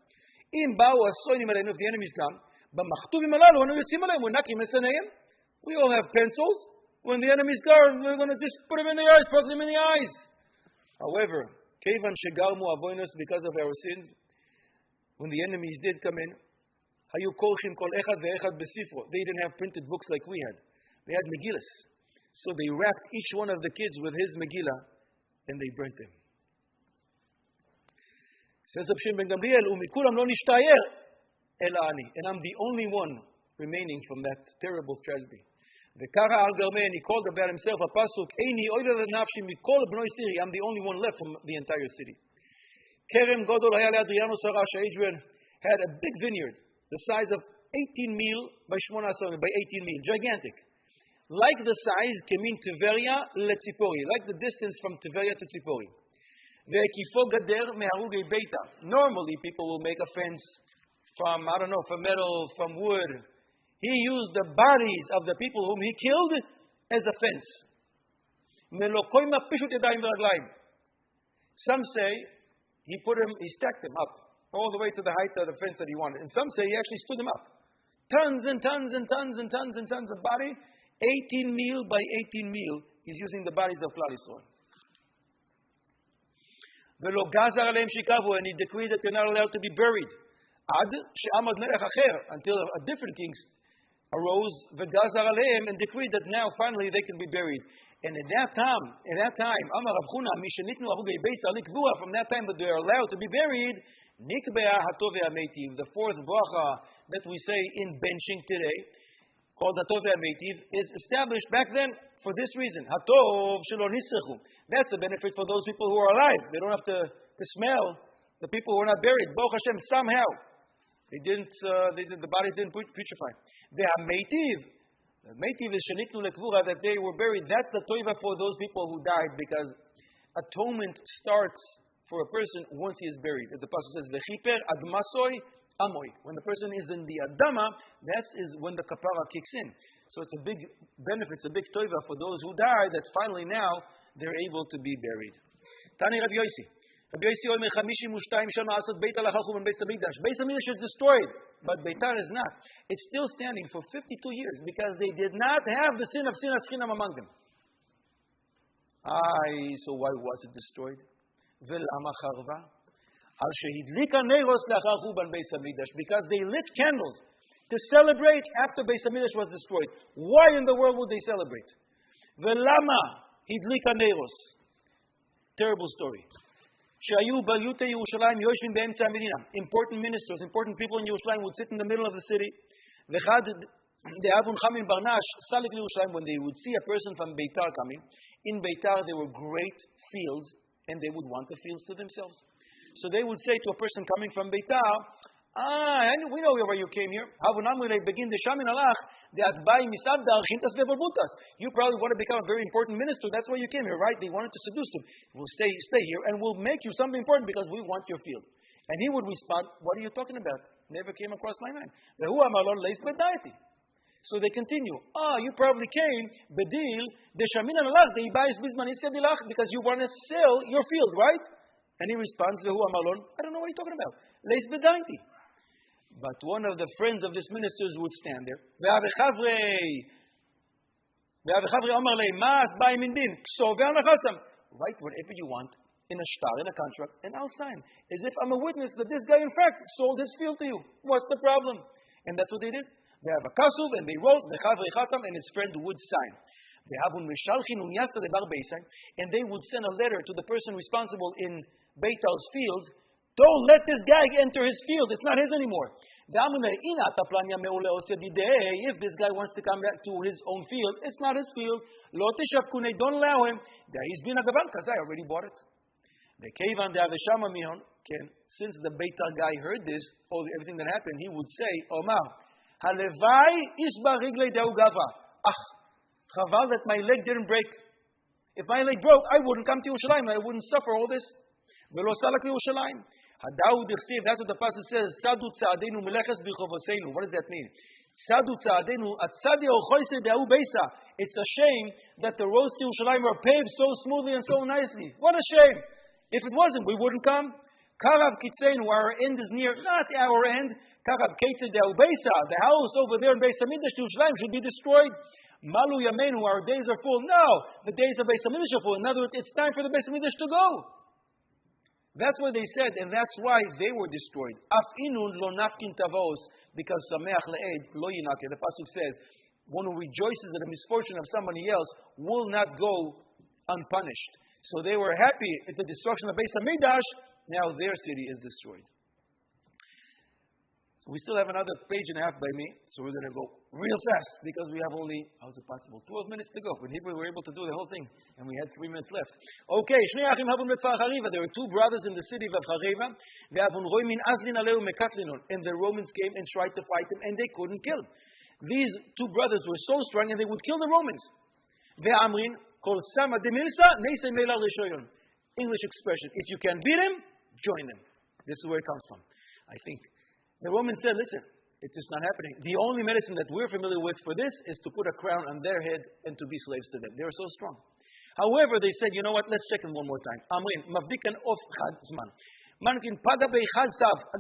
Im ba'u asoinim aleinu, if the enemies come, b'machtuvim alalu, anu yotzim aleim, we're nakim esaneim. We all have pencils. When the enemies come, we're going to just put them in the eyes, put them in the eyes. However, kevan shegarmu avoinus, because of our sins, when the enemies did come in, hayu kolchim kol echad ve'echad besifro. They didn't have printed books like we had. They had Megillas. So they wrapped each one of the kids with his Megillah, and they burnt him. Says Rab Shimon ben Gamliel, umikulam lo nishtayer ela ani. And I'm the only one remaining from that terrible tragedy. V'kara al garmei, and he called about himself a pasuk, eini oiler nafshi mikol bnoi siri. I'm the only one left from the entire city. Kerem godol haya le'adriano sarash. Adrian had a big vineyard, the size of 18 mil by 18 mil, gigantic. Like the size, kemin Tiveria letzipori, like the distance from Tiveria to Tzipori. Ve'kifo gader me'arugei beita. Normally, people will make a fence from, I don't know, from metal, from wood. He used the bodies of the people whom he killed as a fence. Some say he stacked them up all the way to the height of the fence that he wanted. And some say he actually stood them up. Tons and tons and tons and tons and tons of body. 18 mil by 18 mil. He's using the bodies of Klal Yisrael. And he decreed that they're not allowed to be buried. Until a different king arose and decreed that now finally they can be buried. And at that time, from that time that they are allowed to be buried, the fourth bracha that we say in benching today, called Hatov ve'ameitiv, is established back then for this reason. Hatov shelo nisrechu. That's a benefit for those people who are alive. They don't have to smell the people who are not buried. Baruch Hashem, somehow the bodies didn't putrefy. The meitiv is shenitnu lekvura, that they were buried. That's the toiva for those people who died, because atonement starts for a person once he is buried. As the pasuk says, "V'chiper admasoi amoy." When the person is in the adama, that is when the kapara kicks in. So it's a big benefit, it's a big toiva for those who die, that finally now they're able to be buried. Tani Rabbi Yossi. Rabbi Yossi Omer 52 shana asad Beit HaLachachum and Beis HaMikdash. Beis HaMikdash is destroyed, but Beitar is not. It's still standing for 52 years because they did not have the sin of sinas chinam among them. So why was it destroyed? Ve'lama charva? Al shehidlika neiros lachar chuban Beis HaMikdash, because they lit candles to celebrate after Beis HaMikdash was destroyed. Why in the world would they celebrate? Ve'lama hidlika neiros? Terrible story. Important ministers, important people in Yerushalmi would sit in the middle of the city. When they would see a person from Beitar coming, in Beitar there were great fields, and they would want the fields to themselves. So they would say to a person coming from Beitar, we know where you came here. You probably want to become a very important minister. That's why you came here, right? They wanted to seduce him. We'll stay here, and we'll make you something important because we want your field. And he would respond, what are you talking about? Never came across my mind. So they continue. You probably came, because you want to sell your field, right? And he responds, I don't know what you're talking about. But one of the friends of this minister would stand there. Write whatever you want in a shtar, in a contract, and I'll sign. As if I'm a witness that this guy in fact sold his field to you. What's the problem? And that's what they did. They have a kasuv, and they wrote, and his friend would sign. And they would send a letter to the person responsible in Beital's field. Don't let this guy enter his field. It's not his anymore. If this guy wants to come back to his own field, it's not his field. Don't allow him. He's been a gaban because I already bought it. Since the Beitar guy heard this, everything that happened, he would say, Omar, Halevai isba riglei deu gava. Chaval that my leg didn't break. If my leg broke, I wouldn't come to Yerushalayim. I wouldn't suffer all this. Velo salak Yerushalayim. Hadaud Irsiv, that's what the passage says. Sadu tzadenu meleches b'chovoseinu. What does that mean? Sadu tzadenu atzadi ochoise deu beisa. It's a shame that the roads to Yerushalayim are paved so smoothly and so nicely. What a shame. If it wasn't, we wouldn't come. Karav kitzeinu, our end is near, not our end. Karav ketze deu beisa. The house over there in Beis Hamikdash to Yerushalayim should be destroyed. Malu Yameinu, our days are full. No, the days of Beis Hamikdash are full. In other words, it's time for the Beis Hamikdash to go. That's what they said, and that's why they were destroyed. Af inun lo nafkin tavos, because sameach le'ed lo yinake. The pasuk says, one who rejoices at the misfortune of somebody else will not go unpunished. So they were happy at the destruction of Beis Hamikdash. Now their city is destroyed. We still have another page and a half by me, so we're going to go real fast because we have only, how is it possible, 12 minutes to go. In Hebrew, we were able to do the whole thing, and we had 3 minutes left. Okay, there were two brothers in the city of Hariva, and the Romans came and tried to fight them, and they couldn't kill. These two brothers were so strong, and they would kill the Romans. English expression, if you can beat him, join them. This is where it comes from. I think the Romans said, listen, it's just not happening. The only medicine that we're familiar with for this is to put a crown on their head and to be slaves to them. They were so strong. However, they said, you know what, let's check them one more time. A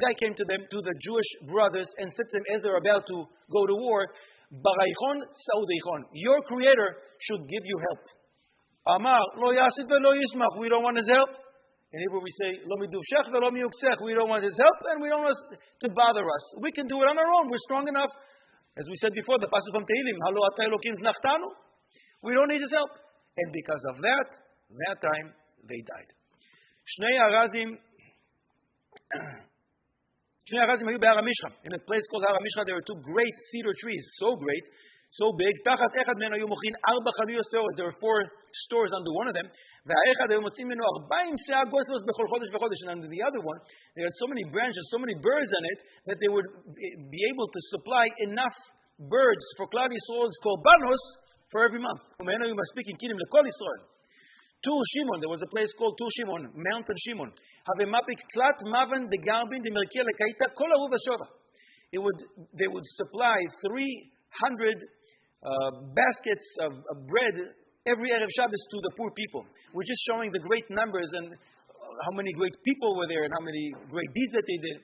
guy came to them, to the Jewish brothers, and said to them as they're about to go to war, your creator should give you help. We don't want his help. In Hebrew we say, we don't want his help and we don't want to bother us. We can do it on our own. We're strong enough. As we said before, the passage from Tehillim, we don't need his help. And because of that time, they died. In a place called Har HaMishcha, there were two great cedar trees, so great, so big. There were 4 stores under one of them. And under the other one, they had so many branches, so many birds on it, that they would be able to supply enough birds for Klal Yisrael's korbanos for every month. Tur Shimon, there was a place called Tur Shimon, Mountain Shimon. They would supply 300 baskets of bread every Erev Shabbos to the poor people. We're just showing the great numbers and how many great people were there and how many great deeds that they did.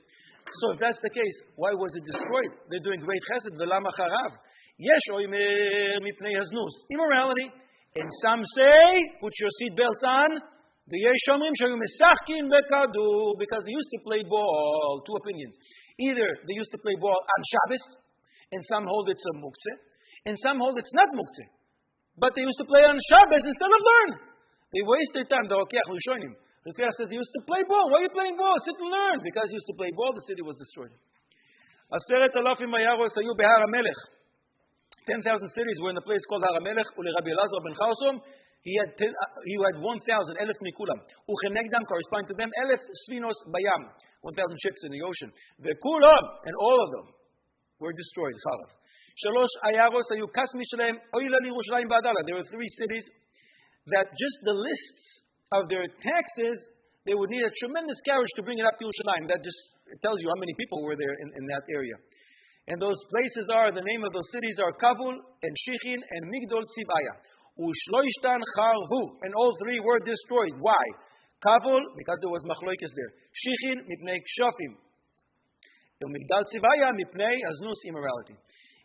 So if that's the case, why was it destroyed? They're doing great chesed. V'lama charav. Yesh oimer mipnei haznus. Immorality. And some say, put your seatbelts on. The yesh omrim shayu mesachkin bekadu, because they used to play ball. 2 opinions. Either they used to play ball on Shabbos, and some hold it's a muktzeh, and some hold it's not muktzeh. But they used to play on Shabbos instead of learn. They waste their time. The Rokeach Rishonim. The Rokeach says they used to play ball. Why are you playing ball? Sit and learn. Because they used to play ball, the city was destroyed. 10,000 cities were in a place called Har HaMelech. Ule Rabbi Elazar ben Chaosom. He had 1,000. Elef mikulam. Uchenegdam correspond to them. Elef sfinos bayam. 1,000 ships in the ocean. Vekulam, and all of them were destroyed. Chalav. There were 3 cities that just the lists of their taxes, they would need a tremendous carriage to bring it up to Yerushalayim. That just tells you how many people were there in that area. And those places are, the name of those cities are Kavul and Shichin and Migdol Tzivaya. Ushloishtan Charhu. And all 3 were destroyed. Why? Kavul, because there was Machloikis there. Shichin, Mipnei Kshofim. Migdal Tzivaya, Mipnei Aznus, immorality.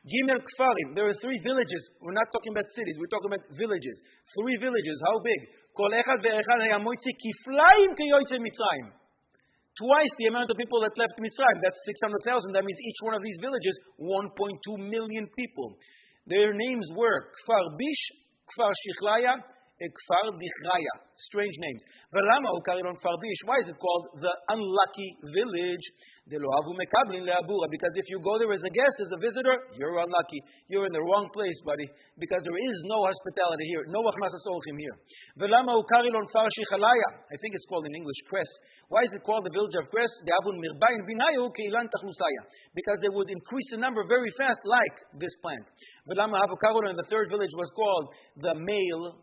Gimel Kfarim. There are 3 villages. We're not talking about cities. We're talking about villages. 3 villages. How big? Kol echad ve'echad hayamoitzi kiflaim keyoytze Mitzrayim. Twice the amount of people that left Mitzrayim. That's 600,000. That means each one of these villages, 1.2 million people. Their names were Kfar Bish, Kfar Shichlaya, Kfar Dichraya. Strange names. Velama ukarilon Kfar Dish. Why is it called the unlucky village? Because if you go there as a guest, as a visitor, you're unlucky. You're in the wrong place, buddy. Because there is no hospitality here. No achnasas orchim here. Velama ukarilon Kfar Shichalaya. I think it's called in English Kres. Why is it called the village of Kres? Because they would increase the number very fast, like this plant. Velama Havukarolon, and the third village was called the male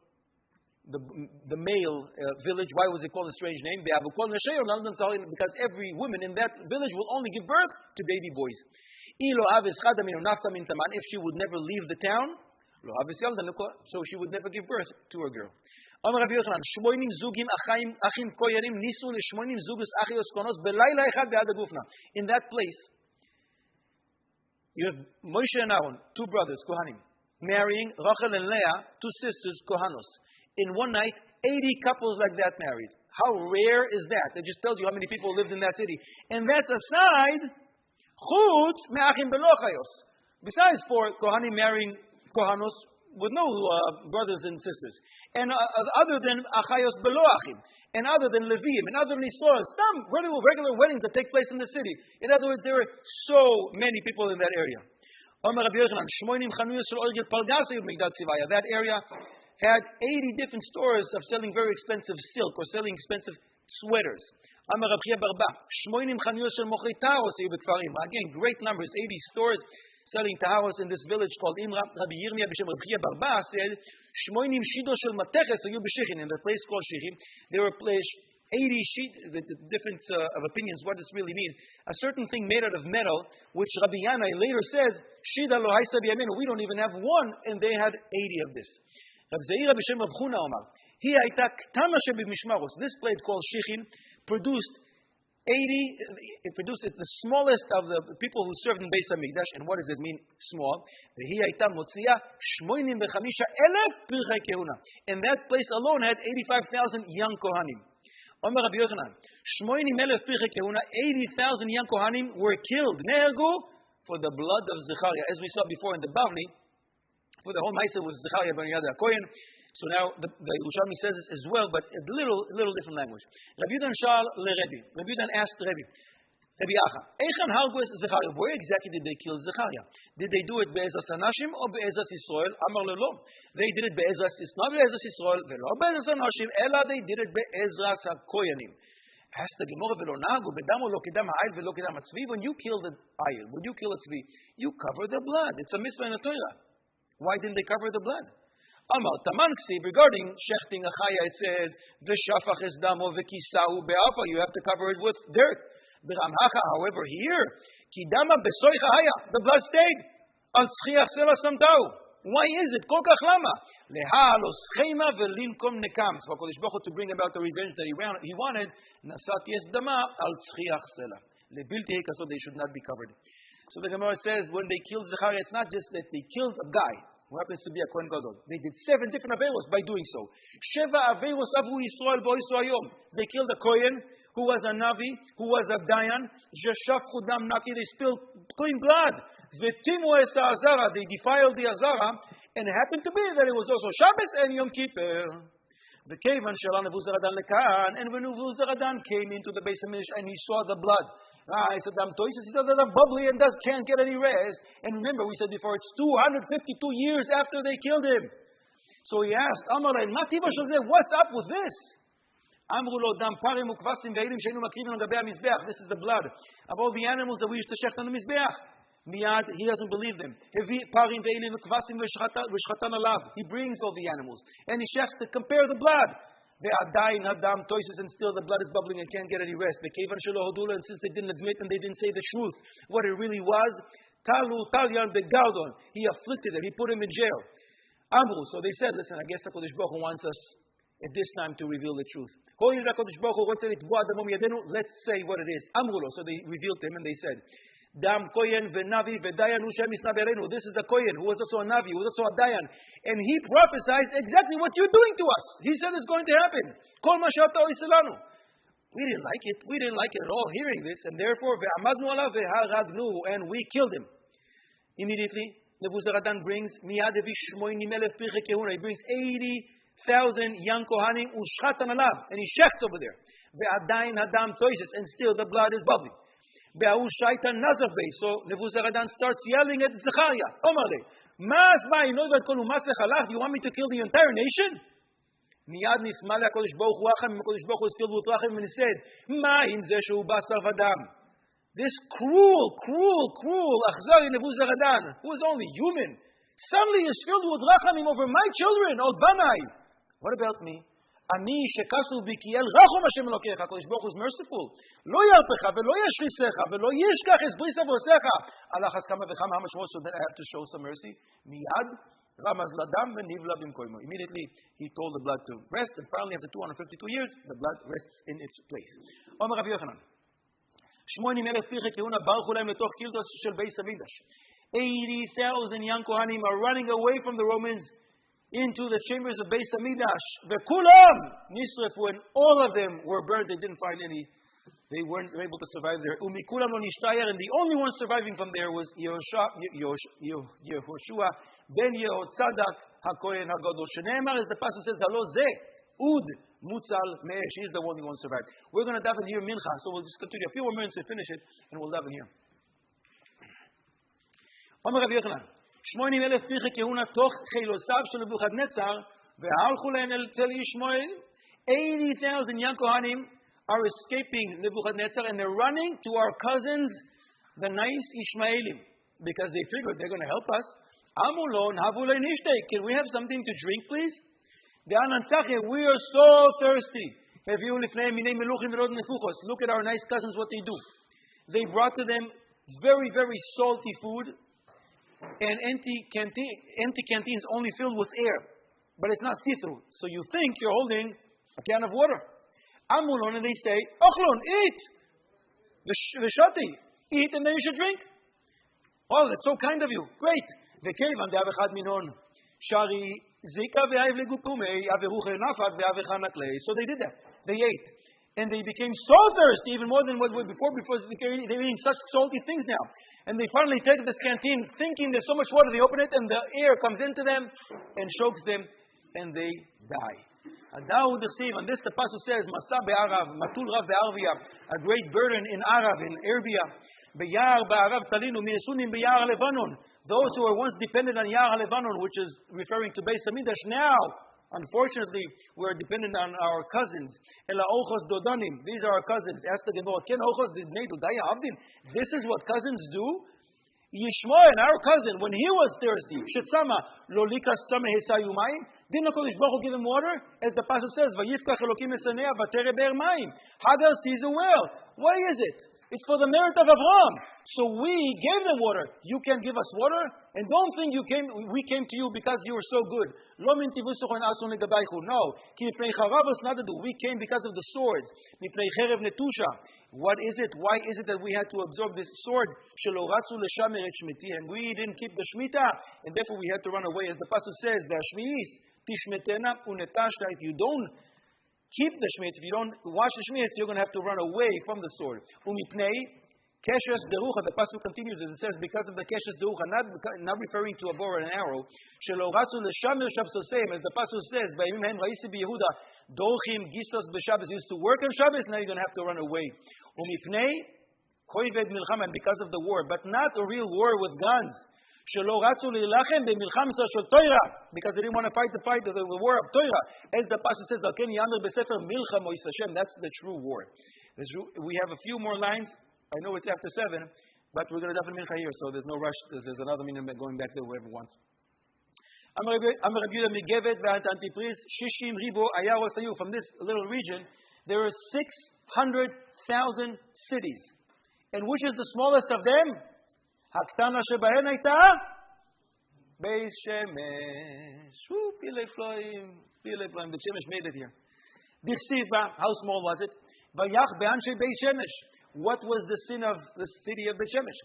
village. Why was it called a strange name? Because every woman in that village will only give birth to baby boys. If she would never leave the town, so she would never give birth to a girl. In that place, you have Moshe and Aaron, two brothers, Kohanim, marrying Rachel and Leah, two sisters, Kohanos. In one night, 80 couples like that married. How rare is that? That just tells you how many people lived in that city. And that's aside, chutz me'achim belochayos. Besides for Kohanim marrying Kohanos with no brothers and sisters. And other than achayos beloachim. And other than Leviim. And other than Yisrael. Some regular weddings that take place in the city. In other words, there were so many people in that area. That area had 80 different stores of selling very expensive silk or selling expensive sweaters. Again, great numbers, 80 stores selling taharos in this village called Imra. Rabbi Yirmiyah b'shem Rabbi Chia Barba said, in the place called Shechim, there were placed 80 the difference of opinions, what does this really mean? A certain thing made out of metal, which Rabbi Yanai later says, Shida lo haisa b'yamenu, we don't even have one, and they had 80 of this. This plate called Shechin produced 80. It produced the smallest of the people who served in Beis Hamikdash. And what does it mean, small? And that place alone had 85,000 young Kohanim. 80,000 young Kohanim were killed. For the blood of Zechariah, as we saw before in the Bavli. For the whole Maisa was Zechariah ben Yada Kohen. So now the Yerushalmi says this as well, but a little different language. Rabbi Yudan Shal le Rebbe. Rabbi Yudan asked Rebbe Acha, Eichan Hargos Zechariah. Where exactly did they kill Zechariah? Did they do it be'ezras Hanashim or be'ezras Yisrael? Amar lo. They did it be'ezras Yisrael, velo be'ezras Hanashim, ela they did it be'ezras HaKoyanim. Asked the Gemara, velo nagu bedamo lo kedam ha'ayil velo kedam hatzvi. When you kill the ayil, when you kill a tzvi, you cover the blood. It's a mitzvah in the Torah. Why didn't they cover the blood? Regarding shechting a chaya, it says, "V'shafach es damo v'kisau be'afa." You have to cover it with dirt. However, here, kidama besoicha haya, the blood stayed. Al tzchiach sela samtau. Why is it? Kol kach lama leha lo schema v'linkom nekam. So Kodesh Baruch Hu, to bring about the revenge that he wanted, nasat yes dama al tzchiach sela lebilti hekasod. They should not be covered. So the Gemara says, when they killed Zechariah, it's not just that they killed a guy who happens to be a Kohen Gadol. They did 7 different averos by doing so. Sheva averos avu Yisrael bo'Yisrael hayom. They killed a Kohen who was a Navi, who was a Dayan. Jeshaf chudam naki. They spilled clean blood. V'timu es ha'azara. They defiled the Azara, and it happened to be that it was also Shabbos and Yom Kippur. The Kevan Shalan Nebuzaradan lekan, and when Nebuzaradan came into the Beis Hamikdash and he saw the blood. I said, he said that I'm Bavli and can't get any rest. And remember, we said before, it's 252 years after they killed him. So he asked, what's up with this? This is the blood of all the animals that we used to shecht on the Mizbeach. Miyad, he doesn't believe them. He brings all the animals. And he shechts to compare the blood. They are dying, and still the blood is bubbling and can't get any rest. And since they didn't admit and they didn't say the truth, what it really was, he afflicted it, he put him in jail. So they said, listen, I guess the Kodesh Baruch Hu wants us at this time to reveal the truth. Let's say what it is. So they revealed to him and they said, Dam Koyen veNavi veDayan Ushem Isna Berenu. This is a Koyen who was also a Navi, who was also a Dayan. And he prophesied exactly what you're doing to us. He said it's going to happen. Kol ma she'ata iselanu. We didn't like it. We didn't like it at all hearing this. And therefore, ve'amadnu alav ve'haragnu. And we killed him. Immediately, Nebuzaradan brings, Miyad evi shmoinim elef pirchei kehuna. He brings 80 young kohanim ushchatan alav, and he shechts over there. Ve'adayin hadam toises, and still the blood is bubbling. Be'ahu shaitan nazar bey. So Nebuzaradan starts yelling at Zechariah. Omar le, mas ba'inoy v'kol umas lechalach. Do you want me to kill the entire nation? Miyad nisma le'HaKadosh Baruch Hu Acham. HaKadosh Baruch Hu is filled with racham, and he said, ma'im zeh shehu basar v'dam. This cruel, achzari Nebuzaradan, who is only human, suddenly is filled with rachamim over my children, old banai. What about me? Ani shekasu bikiel rachom Hashem Elokecha. HaKadosh Baruch Hu is merciful. Lo yarpecha velo yashrisecha velo yishkach es bris avosecha. Alachas kama v'chama, how much more so that I have to show some mercy? Miyad ramaz ladam v'nivla bimkoimo. Immediately he told the blood to rest, and finally after 252 years, the blood rests in its place. Omer Rabbi Yochanan. 80,000 pirchei kehuna baruchu lahem letoch kiltos shel beis hamikdash. 80,000 young kohanim are running away from the Romans into the chambers of Beis Hamikdash. V'kulam nisrefu, and all of them were burned. They didn't find any. They weren't able to survive there. Umikulam lo nishtayer, and the only one surviving from there was Yehoshua ben Yehotzadak HaKohen HaGadol. Shene'emar, as the pasuk says, Halo zeh ud mutzal me'esh. He's the only one survived. We're going to daven here mincha, so we'll just continue a few more minutes to finish it, and we'll daven here. Omer Rabbi Yochanan. 80,000 pirchei kehuna toch cheilosav shel Nebuchadnezzar ve'halchu lehem tel Yishmael. 80,000 young kohanim are escaping Nebuchadnezzar, and they're running to our cousins, the nice Ishmaelim, because they figured they're going to help us. Amulon havulei nishtei. Can we have something to drink, please? We are so thirsty. Look at our nice cousins, what they do. They brought to them very, very salty food, and empty canteens only filled with air, but it's not see-through. So you think you're holding a can of water. Amulon, and they say, Ochlon, eat! V'shati, eat, and then you should drink. Oh, that's so kind of you. Great. V'kevan de'avechad minon, shari zika ve'ayiv legukumei, averuche nafat ve'avecha naklei. So they did that. They ate. And they became so thirsty, even more than what before they're eating such salty things now. And they finally take this canteen, thinking there's so much water. They open it, and the air comes into them and chokes them, and they die. And this the pasuk says, Masa be'arav, matul rav be'arvia, a great burden in Arav, in Arabia. Be'yar ba'arav talinu, mi'esunim be'yar Lebanon. Those who were once dependent on Yar Lebanon, which is referring to Beis Hamikdash, now, unfortunately, we're dependent on our cousins. Ela ochos dodanim. These are our cousins. Ask the Gemara, Ken ochos didneidu daya avdin. This is what cousins do? Yishmael, our cousin, when he was thirsty, shetzama lo likas tzama hesayumayim. Didn't HaKadosh Baruch Hu give him water? As the pasuk says, vayifkach Elokim esanea vatere be'er mayim. Hagar sees a well. Why is it? It's for the merit of Avraham. So we gave them water. You can give us water? And don't think we came to you because you were so good. No. We came because of the swords. What is it? Why is it that we had to absorb this sword? And we didn't keep the Shemitah, and therefore we had to run away. As the pasuk says, if you don't keep the Shemitah, if you don't watch the Shemitah, you're going to have to run away from the sword. Keshes derucha, the pasuk continues as it says, because of the keshes derucha, not referring to a bow or an arrow. As the pasuk says, dolchim gisos b'Shabbos, used to work on Shabbos, now you're going to have to run away. And because of the war, but not a real war with guns. Because they didn't want to fight the war of Torah. As the pasuk says, that's the true war. We have a few more lines. I know it's after 7, but we're going to daven mincha here, so there's no rush. There's another minute going back there whoever wants. From this little region, there are 600,000 cities. And which is the smallest of them? Haktana shebahen hayta Beis Shemesh. The Shemesh made it here. How small was it? Vayach be'anshe Beis Shemesh. What was the sin of the city of Beit Shemesh?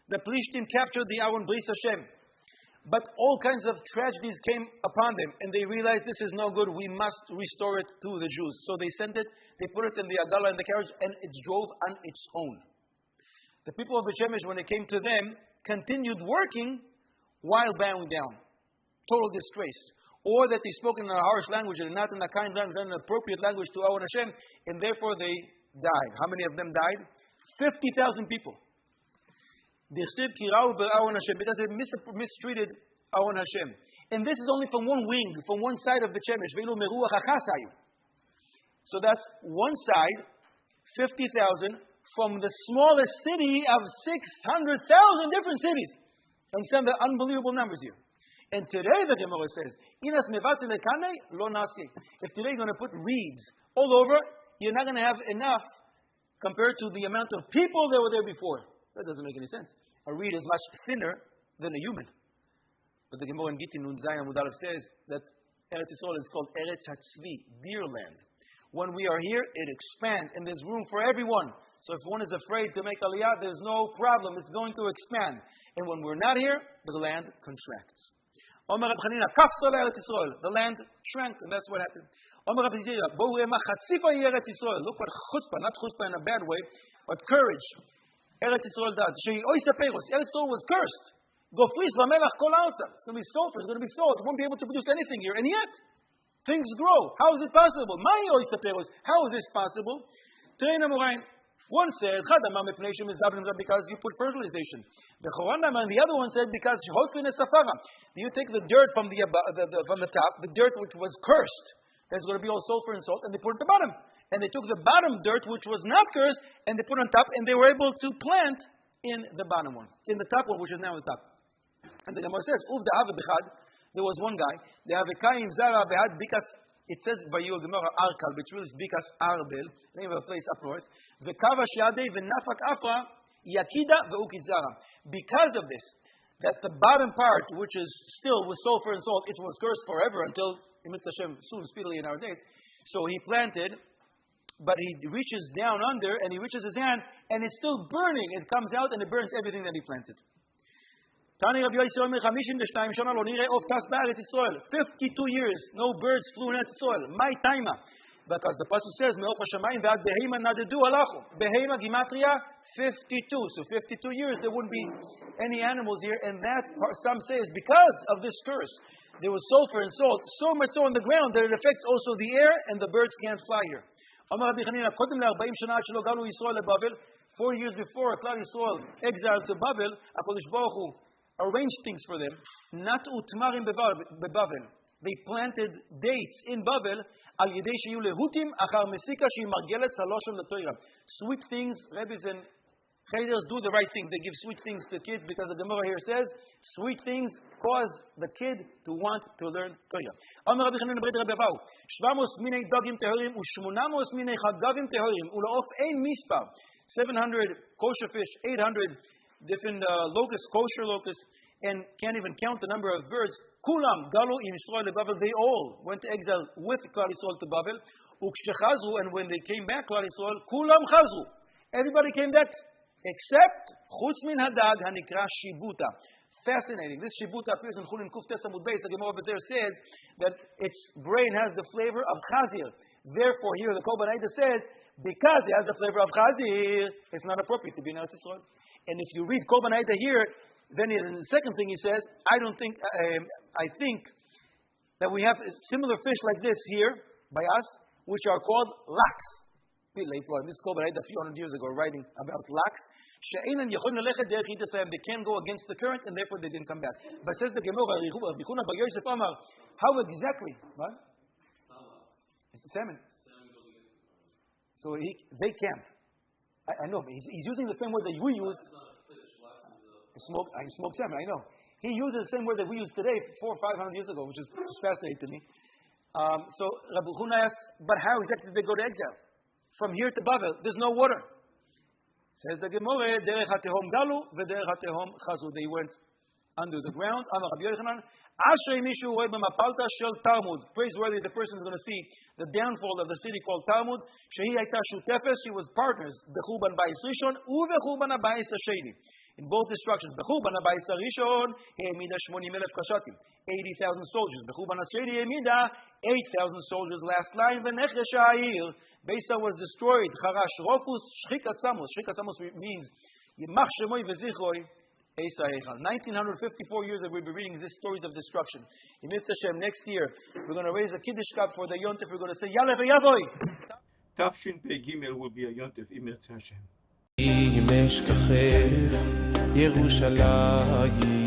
The Plishtim captured the Aron Bris Hashem. But all kinds of tragedies came upon them, and they realized this is no good. We must restore it to the Jews. So they sent it, they put it in the Agala, in the carriage, and it drove on its own. The people of Beit Shemesh, when it came to them, continued working while bowing down. Total disgrace. or that they spoke in a harsh language and not in a kind language, not an appropriate language to Aaron Hashem, and therefore they died. How many of them died? 50,000 people. Because they mistreated Aaron Hashem. And this is only from one wing, from one side of the Shemesh. So that's one side, 50,000, from the smallest city of 600,000 different cities. Understand the unbelievable numbers here. And today the Gemara says, if today you're going to put reeds all over, you're not going to have enough compared to the amount of people that were there before. That doesn't make any sense. A reed is much thinner than a human. But the Gemara in Gittin Nun Zayin Amud Aleph says that Eretz Yisrael is called Eretz HaTzvi, deer land. When we are here, it expands, and there's room for everyone. So if one is afraid to make aliyah, there's no problem. It's going to expand. And when we're not here, the land contracts. The land shrank, and that's what happened. Look what chutzpah, not chutzpah in a bad way, but courage. Eretz Yisrael does. Eretz Yisrael was cursed. It's going to be sulfur, it's going to be salt. It won't be able to produce anything here. And yet, things grow. How is it possible? How is this possible? One said, because you put fertilization. The other one said, because you take the dirt from the top, the dirt which was cursed, there's going to be all sulfur and salt, and they put it at the bottom. And they took the bottom dirt, which was not cursed, and they put it on top, and they were able to plant in the bottom one, in the top one, which is now on the top. And the Gemara says, there was one guy, because it says by you Gemara Arkal, which really is Bikas Arbel, name of a place up north. Because of this, that the bottom part, which is still with sulfur and salt, it was cursed forever until Hashem soon, speedily in our days. So he planted, but he reaches down under, and he reaches his hand, and it's still burning. It comes out and it burns everything that he planted. 52 years, no birds flew in Eretz Yisrael. My taima. Because the Pasuk says, Behema Gimatria, 52. So 52 years, there wouldn't be any animals here. And that, some say, is because of this curse. There was sulfur and salt, so much so on the ground that it affects also the air, and the birds can't fly here. 4 years before Klal Yisrael exiled to Babel, HaKadosh Baruch Hu arranged things for them. Not utmarim bebavel. They planted dates in Babel. Al yedei sheyu lehutim achar mesika sheyi margelet saloshon letoira. Sweet things, rabbis and cheders do the right thing. They give sweet things to kids because the Gemara here says sweet things cause the kid to want to learn Torah. Amar Rabbi Chanina b'reit Rabbi Abahu. 700 minei dagim tehorim u800 minei chagavim tehorim ulaof ein mispar. 700 kosher fish, 800 different locusts, kosher locusts, and can't even count the number of birds. Kulam galu im Yisrael leBavel. They all went to exile with Klal Yisrael to Babel. Ukshechazru, and when they came back, Klal Yisrael, kulam chazru. Everybody came back except chutz min hadag hanikra shibuta. Fascinating. This shibuta appears in Chulin Kuf Tes Amud Beis. The Gemara over there says that its brain has the flavor of chazir. Therefore, here the Kol B'Naida says, because it has the flavor of chazir, it's not appropriate to be in Eretz Yisrael. And if you read Kol B'Naida here, then in the second thing he says, I think that we have similar fish like this here by us, which are called lax. This is Kol B'Naida a few hundred years ago, writing about lax. They can't go against the current, and therefore they didn't come back. But says the Gemara, how exactly? What? It's salmon. So they can't. I know, but he's using the same word that we use. Smoked salmon, I know. He uses the same word that we use today 400 or 500 years ago, which is fascinating to me. So Rabbi Huna asks, but how exactly did they go to exile? From here to Babel, there's no water. Says the Gemara, Derech HaTehom Galu, V'derech HaTehom Chazu. They went under the ground. Amar Rabbi Yochanan, Ashrei mishu roeh b'mapalta shel Talmud. Praiseworthy, the person is going to see the downfall of the city called Talmud. Shehi hayta shutefes, she was partners. B'chuban ba'is rishon, u'v'chuban ba'is hasheni. In both destructions, B'chuban ba'is harishon, he'emida 80,000 kashatim, 80,000 soldiers. B'chuban hasheni he'emida 8,000 soldiers. Last line, v'nechresh ha'ir. Beisa was destroyed. Charash rofus shchik atzamos. Shchik atzamos means yimach shemoy v'zichroi. 1954 years that we've been reading these stories of destruction. In Mitzvah Hashem, next year, we're going to raise a Kiddush cup for the Yontif. We're going to say, Yaleh v'yavoy. תשפ"ג will be a יונטף אם ירצה השם. אם אשכחך ירושלים